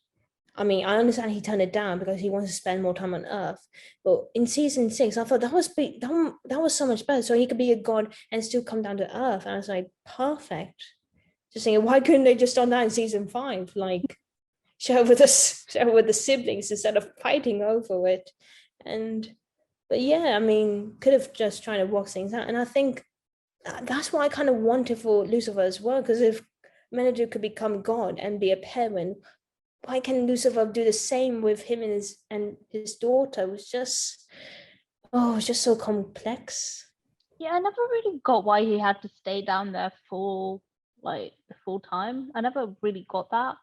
I mean, I understand he turned it down because he wants to spend more time on Earth. But in season 6, I thought that was so much better. So he could be a god and still come down to Earth. And I was like, perfect. Just thinking, why couldn't they just done that in season 5? Like, share with the siblings instead of fighting over it. But yeah, I mean, could have just tried to work things out. And I think that's what I kind of wanted for Lucifer as well. Because if Menadu could become God and be a parent, why can Lucifer do the same with him and his daughter? It was just so complex. Yeah, I never really got why he had to stay down there for like the full time. I never really got that.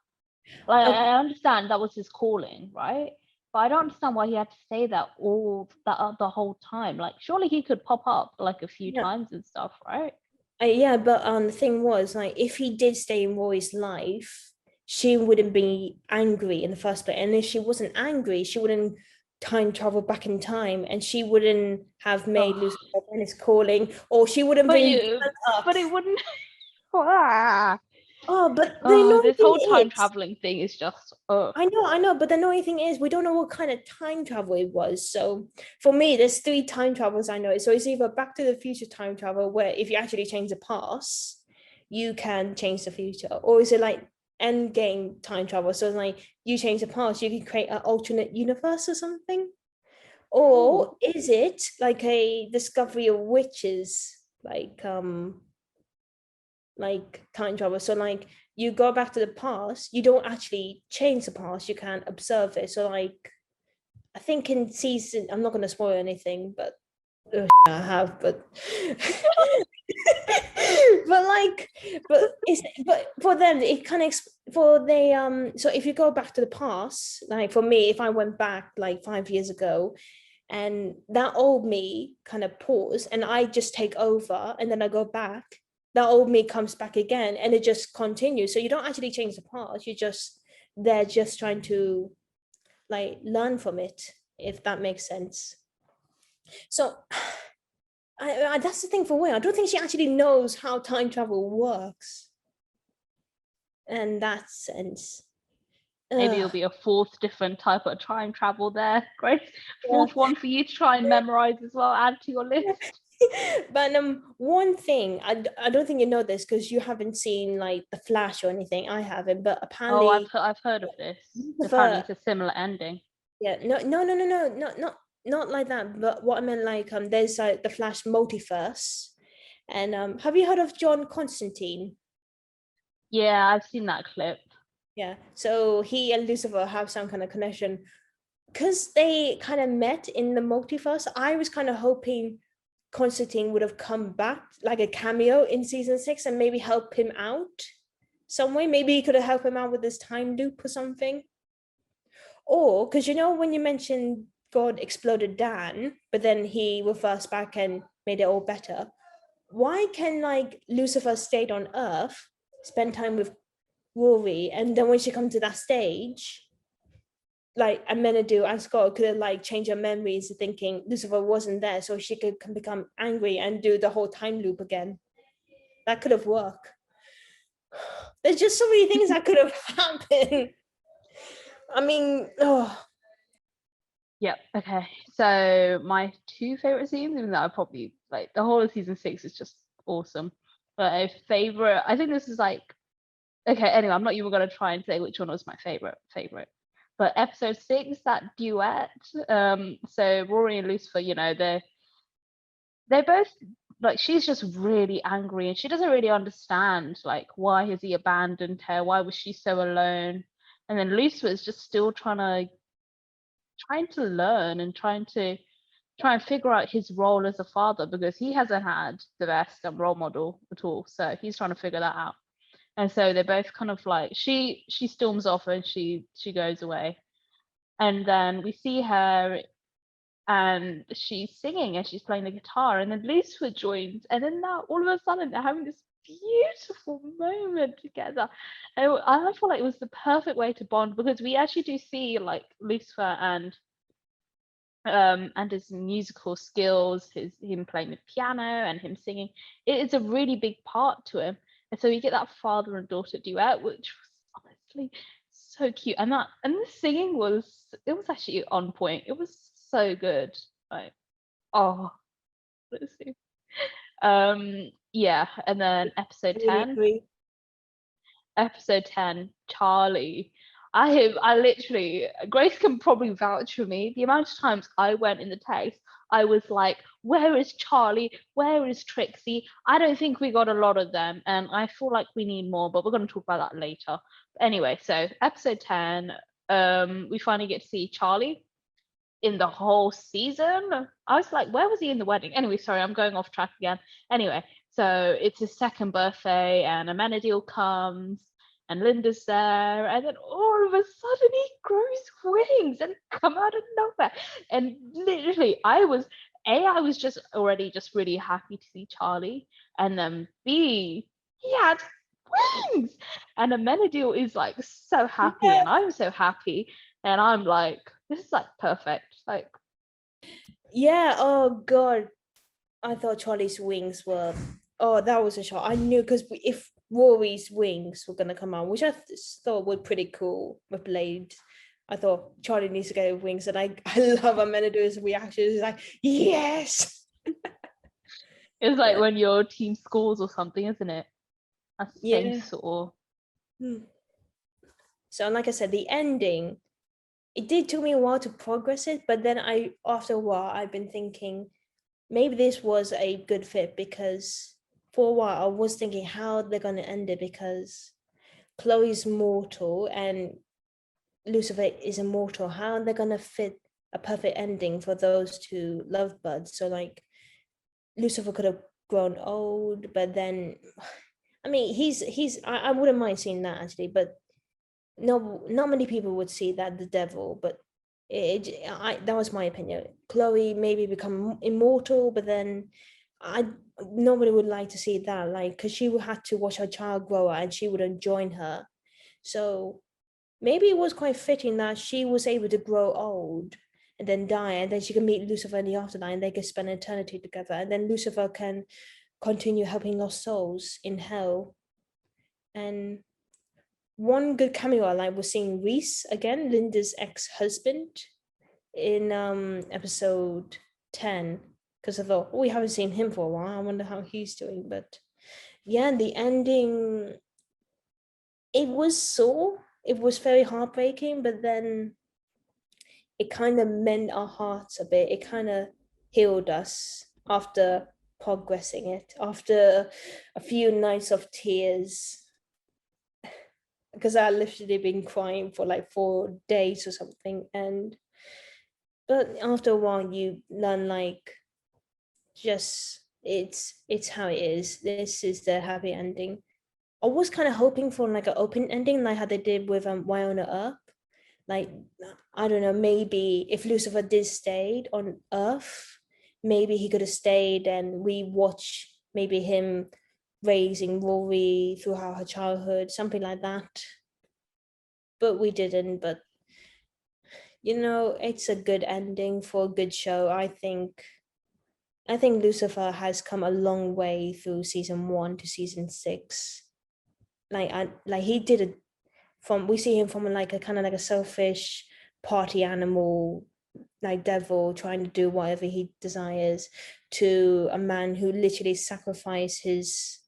Like I understand that was his calling, right? But I don't understand why he had to stay there the whole time. Like surely he could pop up like a few times and stuff, right? Yeah, but the thing was, like, if he did stay in Rory's life, she wouldn't be angry in the first place. And if she wasn't angry, she wouldn't time travel back in time, and she wouldn't have made Oh, Lucifer Dennis calling, or she wouldn't but bring you, Dan up. but it wouldn't. Ah. Oh, but the Oh, annoying this whole thing time is, traveling thing is just I know, but the annoying thing is we don't know what kind of time travel it was. So for me, there's three time travels I know. So it's either Back to the Future time travel, where if you actually change the past, you can change the future, or is it like end game time travel? So it's like you change the past, you can create an alternate universe or something. Ooh. Or is it like a discovery of witches, like time travel? So like you go back to the past, you don't actually change the past, you can observe it. So like I think in season, I'm not going to spoil anything, but I have, but but like, but for them, it kind of for they So if you go back to the past, like for me, if I went back like 5 years ago, and that old me kind of pause, and I just take over, and then I go back, that old me comes back again, and it just continues. So you don't actually change the past, you just they're just trying to like learn from it, if that makes sense. So that's the thing for Will. I don't think she actually knows how time travel works in that sense. Maybe it'll Ugh, be a fourth different type of time travel there, Grace. yeah. Fourth one for you to try and memorize as well, add to your list. But one thing I don't think you know this because you haven't seen like the Flash or anything. I haven't, but Oh, apparently I've heard of this. Apparently, Lucifer. it's a similar ending. Yeah, no, not like that. But what I meant, like, there's like the Flash multiverse, and have you heard of John Constantine? Yeah, I've seen that clip. Yeah, so he and Lucifer have some kind of connection because they kind of met in the multiverse. I was kind of hoping Constantine would have come back like a cameo in season 6 and maybe help him out some way. Maybe he could have helped him out with this time loop or something. Or because when you mentioned God exploded Dan, but then he reversed back and made it all better. Why can like Lucifer stayed on Earth, spend time with Rory, and then when she comes to that stage, like Amenadu and Scott could have like changed her memories, thinking Lucifer wasn't there, so she could become angry and do the whole time loop again. That could have worked. There's just so many things that could have happened. I mean, oh Yep. Okay. So my two favorite scenes, even though I probably like the whole of season 6 is just awesome. But a favorite, I think this is like okay. Anyway, I'm not even gonna try and say which one was my favorite. But episode 6, that duet. So Rory and Lucifer, they're both like she's just really angry and she doesn't really understand like why has he abandoned her? Why was she so alone? And then Lucifer is just still trying to learn and try and figure out his role as a father because he hasn't had the best role model at all. So he's trying to figure that out. And so they're both kind of like she storms off and she goes away. And then we see her and she's singing and she's playing the guitar and then Lucifer joins and then now all of a sudden they're having this beautiful moment together. And I feel like it was the perfect way to bond because we actually do see like Lucifer and his musical skills, him playing the piano and him singing. It is a really big part to him, and so you get that father and daughter duet, which was honestly so cute. And the singing was actually on point. It was so good. Like oh, let's see. Yeah, and then I really agree. episode 10, Charlie. I literally, Grace can probably vouch for me. The amount of times I went in the text, I was like, where is Charlie? Where is Trixie? I don't think we got a lot of them, and I feel like we need more, but we're going to talk about that later. Anyway, so episode 10, we finally get to see Charlie in the whole season. I was like, where was he in the wedding? Anyway, sorry, I'm going off track again. Anyway, so it's his second birthday, and Amenadiel comes, and Linda's there, and then all of a sudden he grows wings and come out of nowhere. And literally, I was just really happy to see Charlie, and then B, he had wings, and Amenadiel is like so happy, Yeah. and I'm so happy, and I'm like, this is like perfect. Like, Yeah. Oh God. I thought Charlie's wings were. Oh, that was a shot. I knew because if Rory's wings were gonna come out, which I thought were pretty cool with Blade, I thought Charlie needs to get wings, and I love Amenadu's reaction. It's like yes. it's like But when your team scores or something, isn't it? That's the same yeah. sort of. Hmm. So like I said, the ending, it did took me a while to progress it, but then after a while I've been thinking maybe this was a good fit because for a while I was thinking how they're gonna end it because Chloe's mortal and Lucifer is immortal. How are they gonna fit a perfect ending for those two lovebirds? So like Lucifer could have grown old, but then I mean I wouldn't mind seeing that actually, but no, not many people would see that the devil, but that was my opinion. Chloe maybe become immortal, but then I nobody would like to see that, like because she would have to watch her child grow up and she wouldn't join her. So maybe it was quite fitting that she was able to grow old and then die, and then she can meet Lucifer in the afterlife and they can spend eternity together, and then Lucifer can continue helping lost souls in hell. And one good cameo I like was seeing Reese again, Linda's ex-husband, in episode 10, because I thought, oh, we haven't seen him for a while. I wonder how he's doing. But yeah, the ending, it was very heartbreaking, but then it kind of mend our hearts a bit. It kind of healed us after progressing it, after a few nights of tears, because I literally been crying for like 4 days or something. And but after a while you learn like just it's how it is. This is the happy ending. I was kind of hoping for like an open ending, like how they did with Wynonna Earp. Like I don't know, maybe if Lucifer did stayed on Earth, maybe he could have stayed and we watch maybe him raising Rory throughout her childhood, something like that. But we didn't. But it's a good ending for a good show. I think Lucifer has come a long way through season 1 to season 6. Like he did it from we see him from like a kind of like a selfish party animal, like devil trying to do whatever he desires, to a man who literally sacrifice his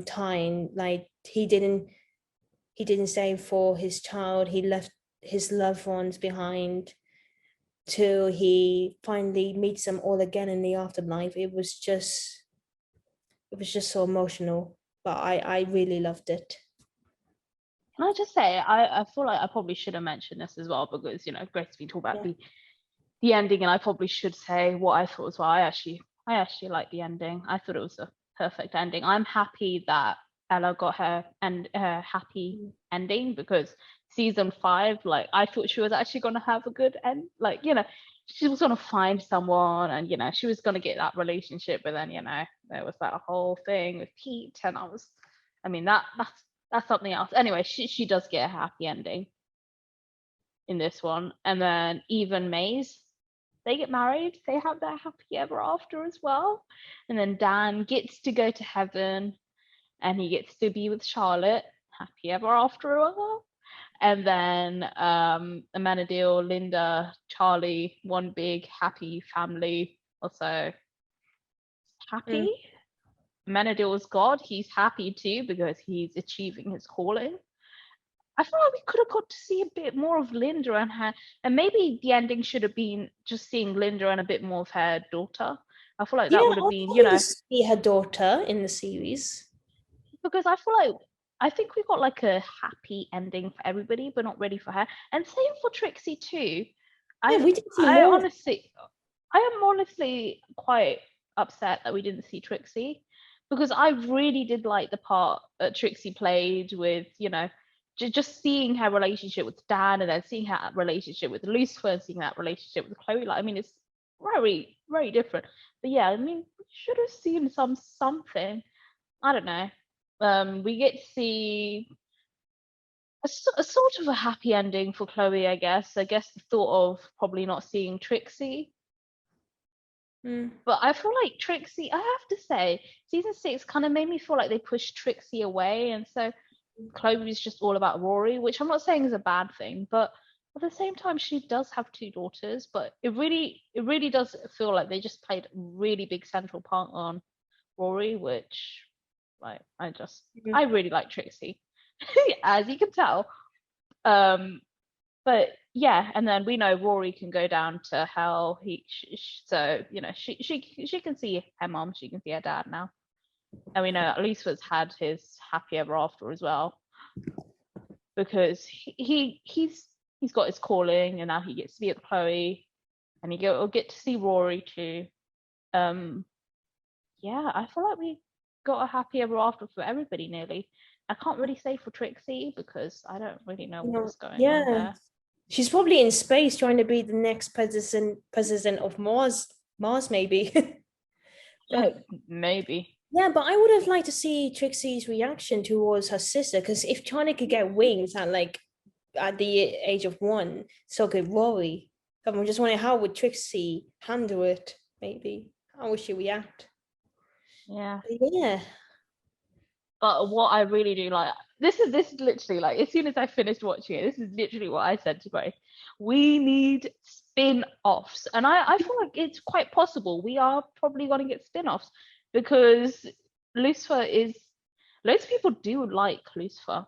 time. Like he didn't stay for his child, he left his loved ones behind till he finally meets them all again in the afterlife. It was just so emotional, but I really loved it. Can I just say, I feel like I probably should have mentioned this as well because Grace's been talking about Yeah. the ending, and I probably should say what I thought as well. I actually like the ending. I thought it was a perfect ending. I'm happy that Ella got her happy ending because season 5, like I thought she was actually gonna have a good end. Like, she was gonna find someone and she was gonna get that relationship, but then there was that whole thing with Pete, and I mean that's something else. Anyway, she does get a happy ending in this one. And then Eve and Maze, they get married, they have their happy ever after as well. And then Dan gets to go to heaven and he gets to be with Charlotte, happy ever after as well. And then Amenadiel, Linda, Charlie, one big happy family. Also happy. Mm. Amenadiel's God, he's happy too because he's achieving his calling. I feel like we could have got to see a bit more of Linda and her, and maybe the ending should have been just seeing Linda and a bit more of her daughter. I feel like Yeah, that I would have was been, hoping to see her daughter in the series. because I feel like I think we got like a happy ending for everybody, but not really for her. And same for Trixie too. Yeah, I we didn't see I more. honestly, I am honestly quite upset that we didn't see Trixie because I really did like the part that Trixie played with, just seeing her relationship with Dan and then seeing her relationship with Lucifer and seeing that relationship with Chloe. Like, I mean, very, very different. But yeah, I mean, we should have seen something. I don't know. We get to see a sort of a happy ending for Chloe, I guess. I guess the thought of probably not seeing Trixie. But I feel like Trixie, I have to say, season 6 kind of made me feel like they pushed Trixie away, and so Chloe is just all about Rory, which I'm not saying is a bad thing, but at the same time, she does have 2 daughters. But it really does feel like they just played a really big central part on Rory, which, like, I really like Trixie, as you can tell. But yeah, and then we know Rory can go down to hell. So you know, she can see her mom, she can see her dad now, and we know at least Lucifer's had his happy ever after as well, because he's got his calling, and now he gets to be with Chloe, and he'll get to see Rory too. Yeah, I feel like we got a happy ever after for everybody nearly. I can't really say for Trixie because I don't really know what was going on there. She's probably in space trying to be the next president of Mars maybe. Maybe. Yeah, but I would have liked to see Trixie's reaction towards her sister, because if Charlie could get wings at the age of 1, so could Rory. I'm just wondering, how would Trixie handle it? Maybe how would she react? Yeah. Yeah. But what I really do like, this is literally, like, as soon as I finished watching it, this is literally what I said to Grace. We need spin-offs. And I feel like it's quite possible. We are probably going to get spin-offs because Lucifer is, loads of people do like Lucifer.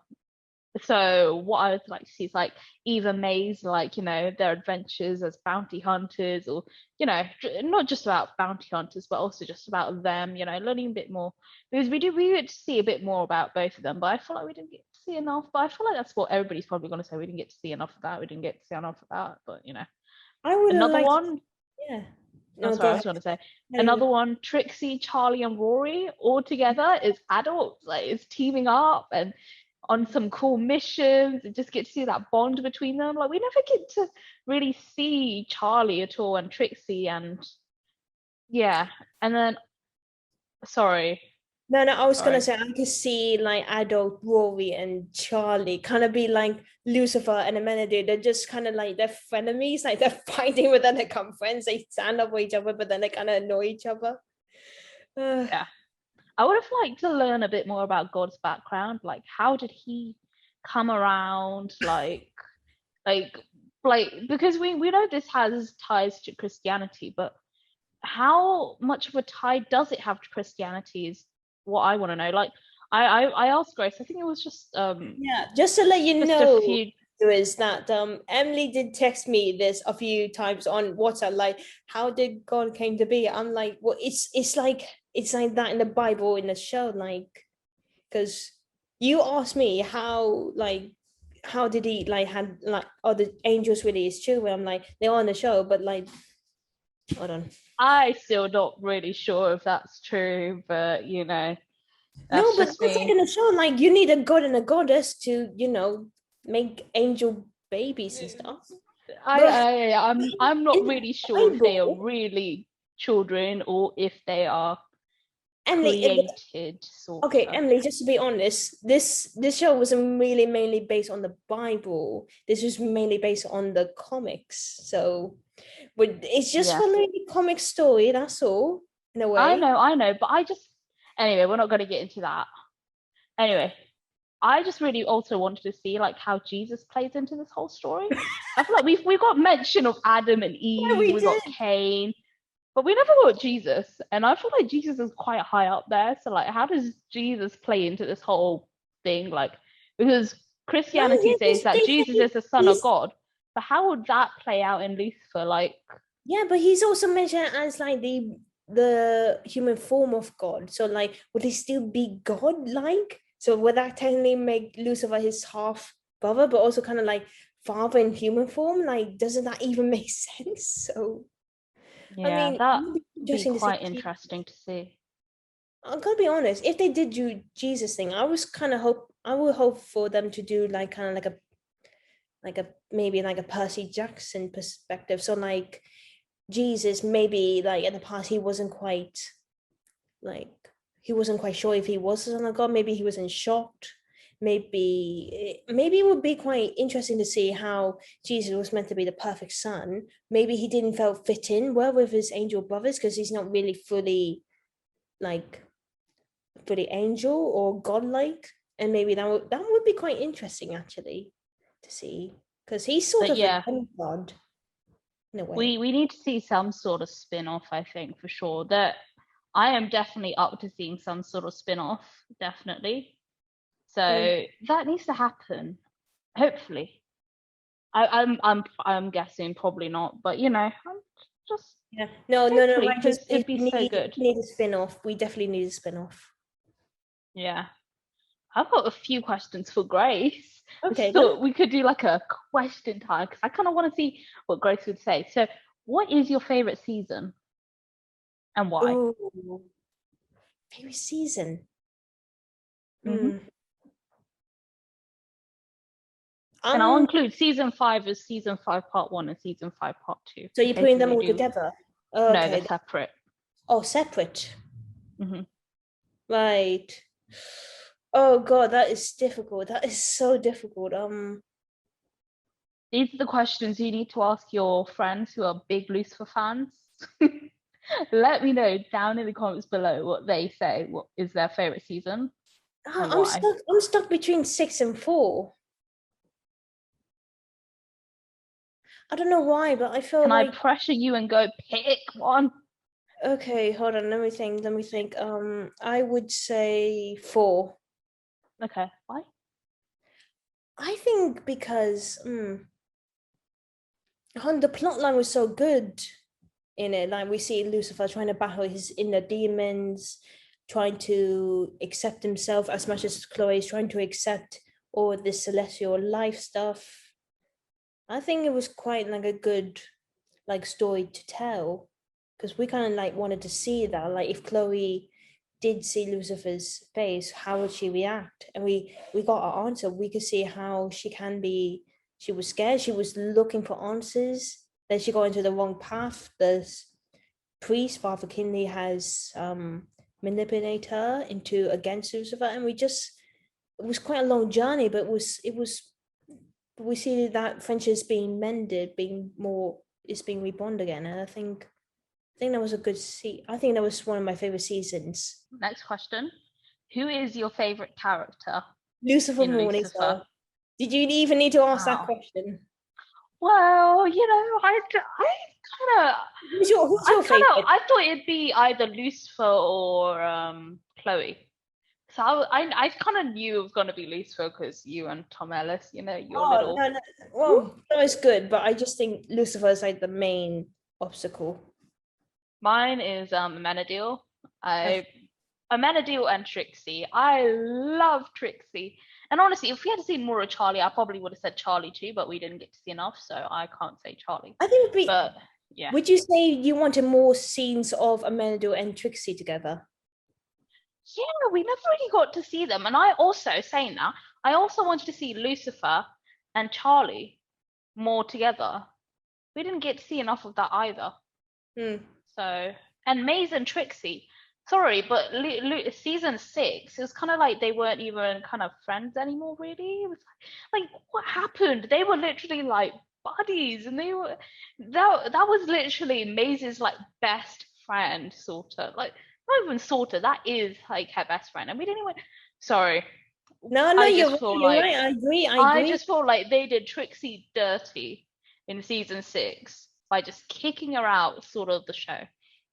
So what I would like to see is like Eva May's, like, you know, their adventures as bounty hunters, or, you know, not just about bounty hunters, but also just about them, you know, learning a bit more, because we get to see a bit more about both of them. But I feel like we didn't get to see enough. But I feel like that's what everybody's probably going to say. We didn't get to see enough of that. We didn't get to see enough of that. But you know, I would another like one. Yeah. No, sorry, I was going to say another one. Trixie, Charlie, and Rory all together as adults, like, is teaming up and on some cool missions, and just get to see that bond between them. Like, we never get to really see Charlie at all, and Trixie, and yeah. And then, sorry. No, I was gonna say I could see like adult Rory and Charlie kind of be like Lucifer and Amenadieu. They're just kind of like, they're frenemies, like they're fighting, but then they become friends. They stand up for each other, but then they kind of annoy each other. Yeah. I would have liked to learn a bit more about God's background. Like, how did he come around? Like because we know this has ties to Christianity, but how much of a tie does it have to Christianity is what I want to know. Like, I asked Grace, I think it was just yeah, just to let you know, is that Emily did text me this a few times on WhatsApp, like, how did God came to be? I'm like, well, it's like that in the Bible, in the show, like, because you asked me how did he like had like, are the angels really his children? I'm like, they're on the show, but like, hold on, I still not really sure if that's true, but you know, no, but it's like in the show, like, you need a god and a goddess to, you know, make angel babies and stuff. I'm not really sure if they are really children or if they are created. Okay, Emily, just to be honest, this show wasn't really mainly based on the Bible. This was mainly based on the comics. So, but it's just following the comic story. That's all, in a way. I know, but anyway, we're not going to get into that. Anyway, I just really also wanted to see like how Jesus plays into this whole story. I feel like we got mention of Adam and Eve, yeah, we got Cain, but we never got Jesus. And I feel like Jesus is quite high up there. So like, how does Jesus play into this whole thing? Like, because Christianity says that Jesus is the Son of God, but how would that play out in Lucifer? Like, yeah, but he's also mentioned as like the human form of God. So like, would he still be God-like? So would that technically make Lucifer his half brother, but also kind of like father in human form? Like, doesn't that even make sense? So, yeah, I mean, that would be quite interesting to see. I'm gonna be honest. If they did do Jesus thing, I would hope for them to do like kind of like a maybe like a Percy Jackson perspective. So like, Jesus, maybe like in the past he wasn't quite sure if he was the son of God. Maybe he wasn't shocked. Maybe it would be quite interesting to see how Jesus was meant to be the perfect son. Maybe he didn't felt fit in well with his angel brothers because he's not really like fully angel or godlike, and maybe that would be quite interesting actually to see, because he's sort But of a yeah, demigod in a way. we need to see some sort of spin-off, I think, for sure. That I am definitely up to seeing some sort of spin-off, definitely. So that needs to happen, hopefully. I'm guessing probably not, but I'm just Yeah, no, hopefully, I just because it'd be so good. need a spin-off. We definitely need a spin-off. Yeah. I've got a few questions for Grace. Okay, So we could do like a question time because I kind of want to see what Grace would say. So, what is your favorite season and why? ooh, favorite season. Mm-hmm. Hmm. And I'll Um, include season 5 as season 5 part 1 and season 5 part 2 so in you're case putting we them all redo. together? No, they're Okay. separate. Oh, separate. Mm-hmm. Right. Oh God, that is difficult. That is so difficult. These are the questions you need to ask your friends who are big Lucifer fans. Let me know down in the comments below what they say. What is their favorite season and I'm why? stuck. I'm stuck between 6 and 4. I don't know why, but I feel Can I like, pressure you and go pick one? okay, hold on. Let me think. Let me think. I would say 4. Okay, why? I think because the plot line was so good in it. Like we see Lucifer trying to battle his inner demons, trying to accept himself as much as Chloe is trying to accept all this celestial life stuff. I think it was quite like a good like story to tell, because we kind of like wanted to see that, like if Chloe did see Lucifer's face, how would she react? And we got our answer. We could see how she was scared, she was looking for answers, then she got into the wrong path. The priest Father Kinley has manipulated her into against Lucifer, and it was quite a long journey, but it was we see that friendship is being mended, it's being reborn again, and I think that was a good I think that was one of my favorite seasons. Next question. Who is your favorite character Lucifer in Lucifer? Morningstar. Did you even need to ask that Wow. question? Well, I kind of, Who's your favorite? I thought it'd be either Lucifer or Chloe. So I kind of knew it was going to be Lucifer because you and Tom Ellis, your Oh little. no, no. Well, that was good, but I just think Lucifer is like the main obstacle. Mine is Amenadiel. Okay. Amenadiel and Trixie. I love Trixie. And honestly, if we had seen more of Charlie, I probably would have said Charlie too, but we didn't get to see enough, so I can't say Charlie. I think But yeah. would you say you wanted more scenes of Amenadiel and Trixie together? Yeah, we never really got to see them. And I also, saying that, I also wanted to see Lucifer and Charlie more together. We didn't get to see enough of that either. So, and Maze and Trixie. Sorry, but season 6, it was kind of like they weren't even kind of friends anymore, really. It was like what happened? They were literally like buddies, and that was literally Maze's like best friend, sort of. Like, not even sort of, that is like her best friend. And we didn't even, sorry. No, I you're just right, feel you're like, right. I agree. I I agree. just feel like they did Trixie dirty in season 6 by just kicking her out sort of the show.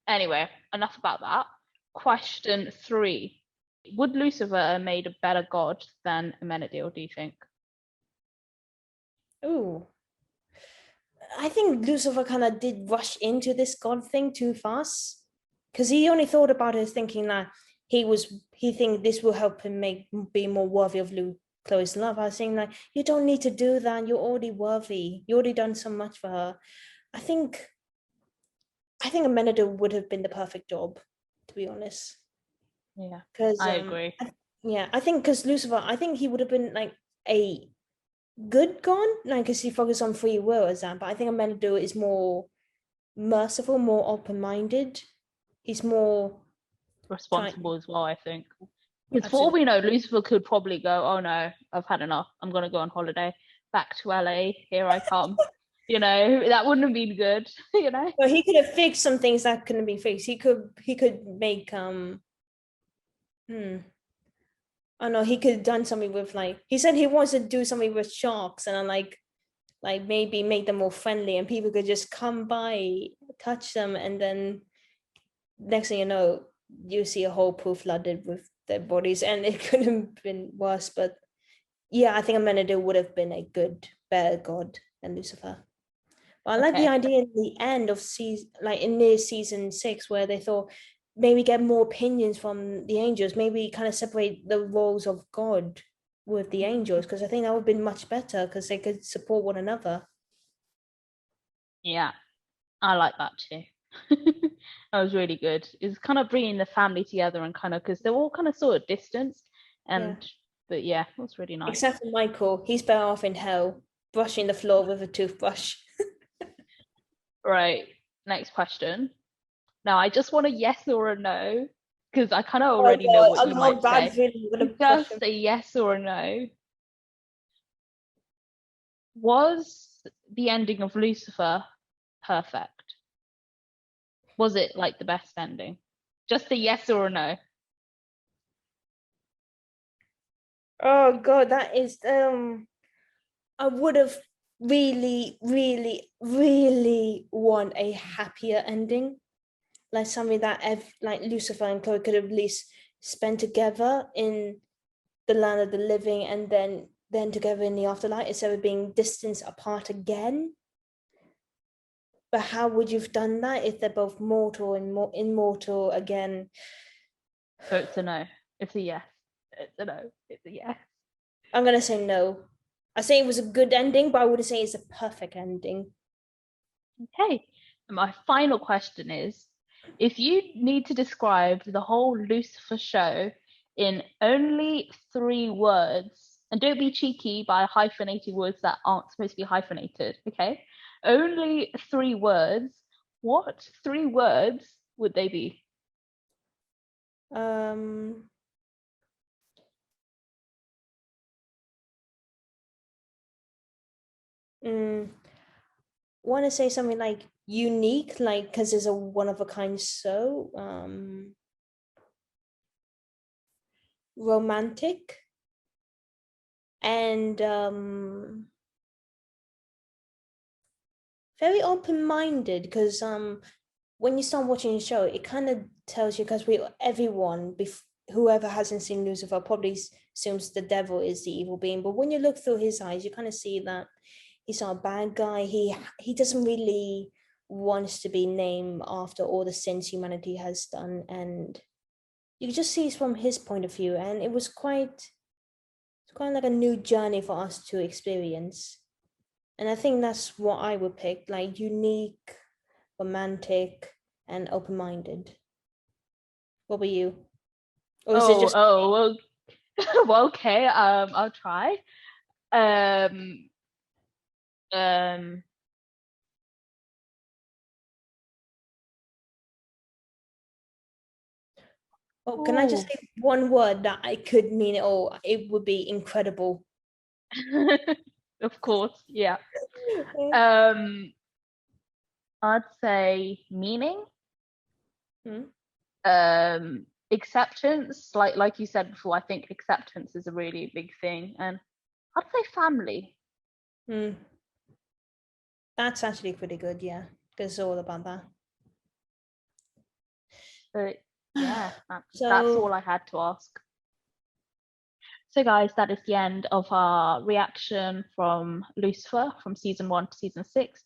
Anyway, enough about that. Question 3. Would Lucifer have made a better god than Amenadiel, do you think? Ooh. I think Lucifer kind of did rush into this God thing too fast, because he only thought about it thinking that he think this will help him be more worthy of Chloe's love. I was saying like, you don't need to do that. You're already worthy. You already done so much for her. I think Amenadiel would have been the perfect job, to be honest. Yeah, Because I agree. yeah, I think because Lucifer, I think he would have been like a good God, like because he focused on free will as that. But I think Amenadiel is more merciful, more open-minded. He's more responsible as well, I think. Because for all absolutely. we know, Lucifer could probably go, oh no, I've had enough. I'm going to go on holiday. Back to LA. Here I come. You know, that wouldn't have been good, you know? But he could have fixed some things that couldn't be fixed. He could make I know he could have done something with, like, he said he wants to do something with sharks, and I'm like maybe make them more friendly and people could just come by, touch them, and then next thing you know, you see a whole pool flooded with their bodies, and it could have been worse. But yeah, I think Amenadiel would have been a better god than Lucifer. But I like the idea in the end of season, like in near season 6, where they thought maybe get more opinions from the angels, maybe kind of separate the roles of God with the angels, because I think that would have been much better because they could support one another. Yeah, I like that too. That was really good. It's kind of bringing the family together and kind of, because they're all kind of sort of distanced, and but yeah, it was really nice. Except for Michael, he's better off in hell, brushing the floor with a toothbrush. Right, next question. Now, I just want a yes or a no, because I kind of already know what you might say. Just a yes or a no. Was the ending of Lucifer perfect? Was it like the best ending? Just a yes or a no. Oh god, that is I would have really, really, really want a happier ending. Like something that like Lucifer and Chloe could have at least spent together in the land of the living, and then together in the afterlife, instead of being distanced apart again. But how would you've done that if they're both mortal and immortal again? So it's a no. It's a yes. It's a no. It's a yes. I'm gonna say no. I say it was a good ending, but I wouldn't say it's a perfect ending. Okay. And my final question is, if you need to describe the whole Lucifer show in only 3 words, and don't be cheeky by hyphenating words that aren't supposed to be hyphenated, okay? Only 3 words. What 3 words would they be? Want to say something like unique, like because it's a one of a kind show. Romantic, and very open-minded, because when you start watching the show, it kind of tells you, because whoever hasn't seen Lucifer probably assumes the devil is the evil being, but when you look through his eyes, you kind of see that he's not a bad guy. He doesn't really wants to be named after all the sins humanity has done, and you just see it from his point of view, and it was quite like a new journey for us to experience. And I think that's what I would pick, like unique, romantic, and open-minded. What were you? Or is it just well, well, okay, I'll try. Oh, can I just say one word that I could mean it all? It would be incredible. Of course, yeah. I'd say meaning. Acceptance, like you said before, I think acceptance is a really big thing, and I'd say family. That's actually pretty good, yeah, because it's all about that. But yeah, that's all I had to ask. So guys, that is the end of our reaction from Lucifer from season 1 to season 6.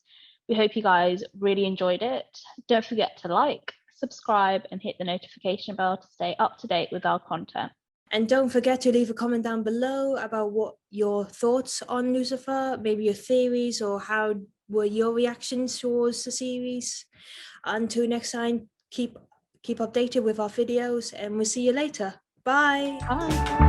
We hope you guys really enjoyed it. Don't forget to like, subscribe, and hit the notification bell to stay up to date with our content. And don't forget to leave a comment down below about what your thoughts on Lucifer, maybe your theories, or how were your reactions towards the series. Until next time, keep updated with our videos, and we'll see you later. Bye. Bye.